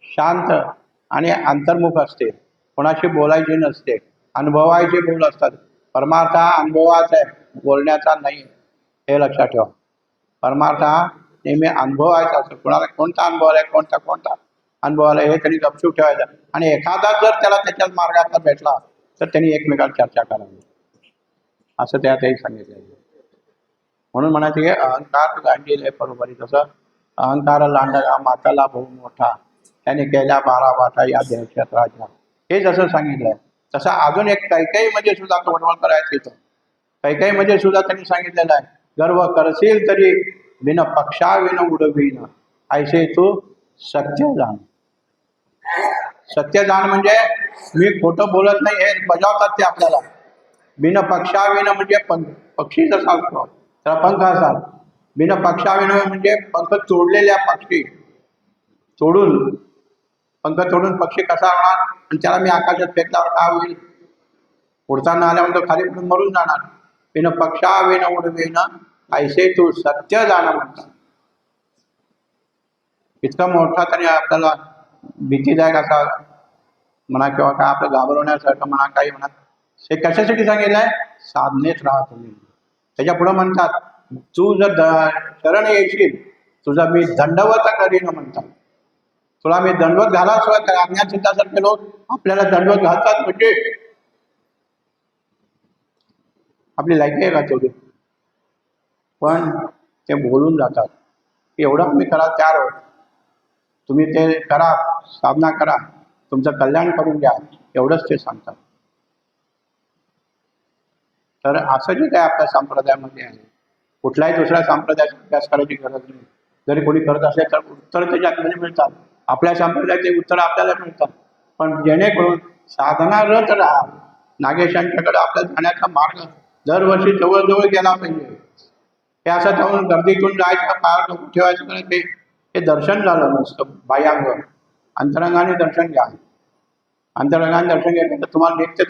शांत आणि अंतर्मुख असते, कोणाशी बोलायची नसते, अनुभवायचे बोल असतात. परमार्थ हा अनुभवाचा आहे, बोलण्याचा नाही, हे लक्षात ठेवा. परमार्थ हा नेहमी अनुभवायचा असतो. कोणाला कोणता अनुभव आहे, कोणता अनुभव आला हे त्यांनी गपचूप ठेवायचा. आणि एखादा जर त्याला त्याच्याच मार्गाचा भेटला तर त्यांनी एकमेकाला चर्चा करावी, असं त्यातही सांगितलं. म्हणून म्हणायचं की अहंकार गांडील बरोबरी. तसं अहंकार लांडगा माताला बहु मोठा त्याने केल्या 12 वाटा या देहक्षेत्राच्या, हे जसं सांगितलंय तसं अजून एक काही मध्ये सुद्धा वडवळ आहे तिथं. काही मध्ये सुद्धा त्यांनी सांगितलेलं आहे, गर्व करशील तरी विन पक्षा विन उडवीन ऐसे तू सत्य जाण. सत्य जाण म्हणजे मी खोटं बोलत नाही हे बजावतात ते आपल्याला. बिन पक्षा विन म्हणजे पक्षी जसा असतो त्याला पंख असाल, बिन पक्षाविनय म्हणजे पंख तोडलेल्या पक्षी तोडून पंख तोडून पक्षी कसा होणार आणि त्याला मी आकाशात फेकल्यावर काय होईल? उडताना आल्यानंतर खाली पडून मरून जाणार. बिन पक्षाविन उडवेन ऐसे तू सत्य जाण म्हणतात. इतका मोठा तरी आपल्याला भीतीदायक असा म्हणा किंवा काय आपलं घाबरवण्यासारखं म्हणा काही म्हणा, हे कशासाठी सांगितलं आहे? साधनेत राहा तुम्ही. त्याच्या पुढे म्हणतात तू जर शरण येशील तुझा मी दंडवत करीन म्हणतात. तुला मी दंडवत घाला सुद्धा अज्ञानसिद्धासारखे लोक आपल्याला दंडवत घालतात म्हणजे आपली लायकी आहे का तेवढी? पण ते बोलून जातात की एवढं आम्ही करा तयार आहोत, तुम्ही ते करा, साधना करा, तुमचं कल्याण करून घ्या, एवढंच ते सांगतात. तर असं जे काय आपल्या संप्रदायामध्ये आहे, कुठल्याही दुसऱ्या संप्रदायाचा अभ्यास करायची गरज नाही. जरी कोणी करत असेल तर उत्तर त्याच्यामध्ये मिळतात, आपल्या संप्रदायाचे उत्तर आपल्याला मिळतात. पण जेणेकरून साधनारत राहा. नागेशांच्याकडे आपल्या जाण्याचा मार्ग दरवर्षी जवळजवळ गेला पाहिजे. हे असं जाऊन गर्दीतून जायचं, पायावर डोकं ठेवायचं कारण हे दर्शन झालं नसतं. बाह्यांग अंतरंगाने दर्शन घ्या. अंतरंगाने दर्शन घेतलं तर तुम्हाला नित्य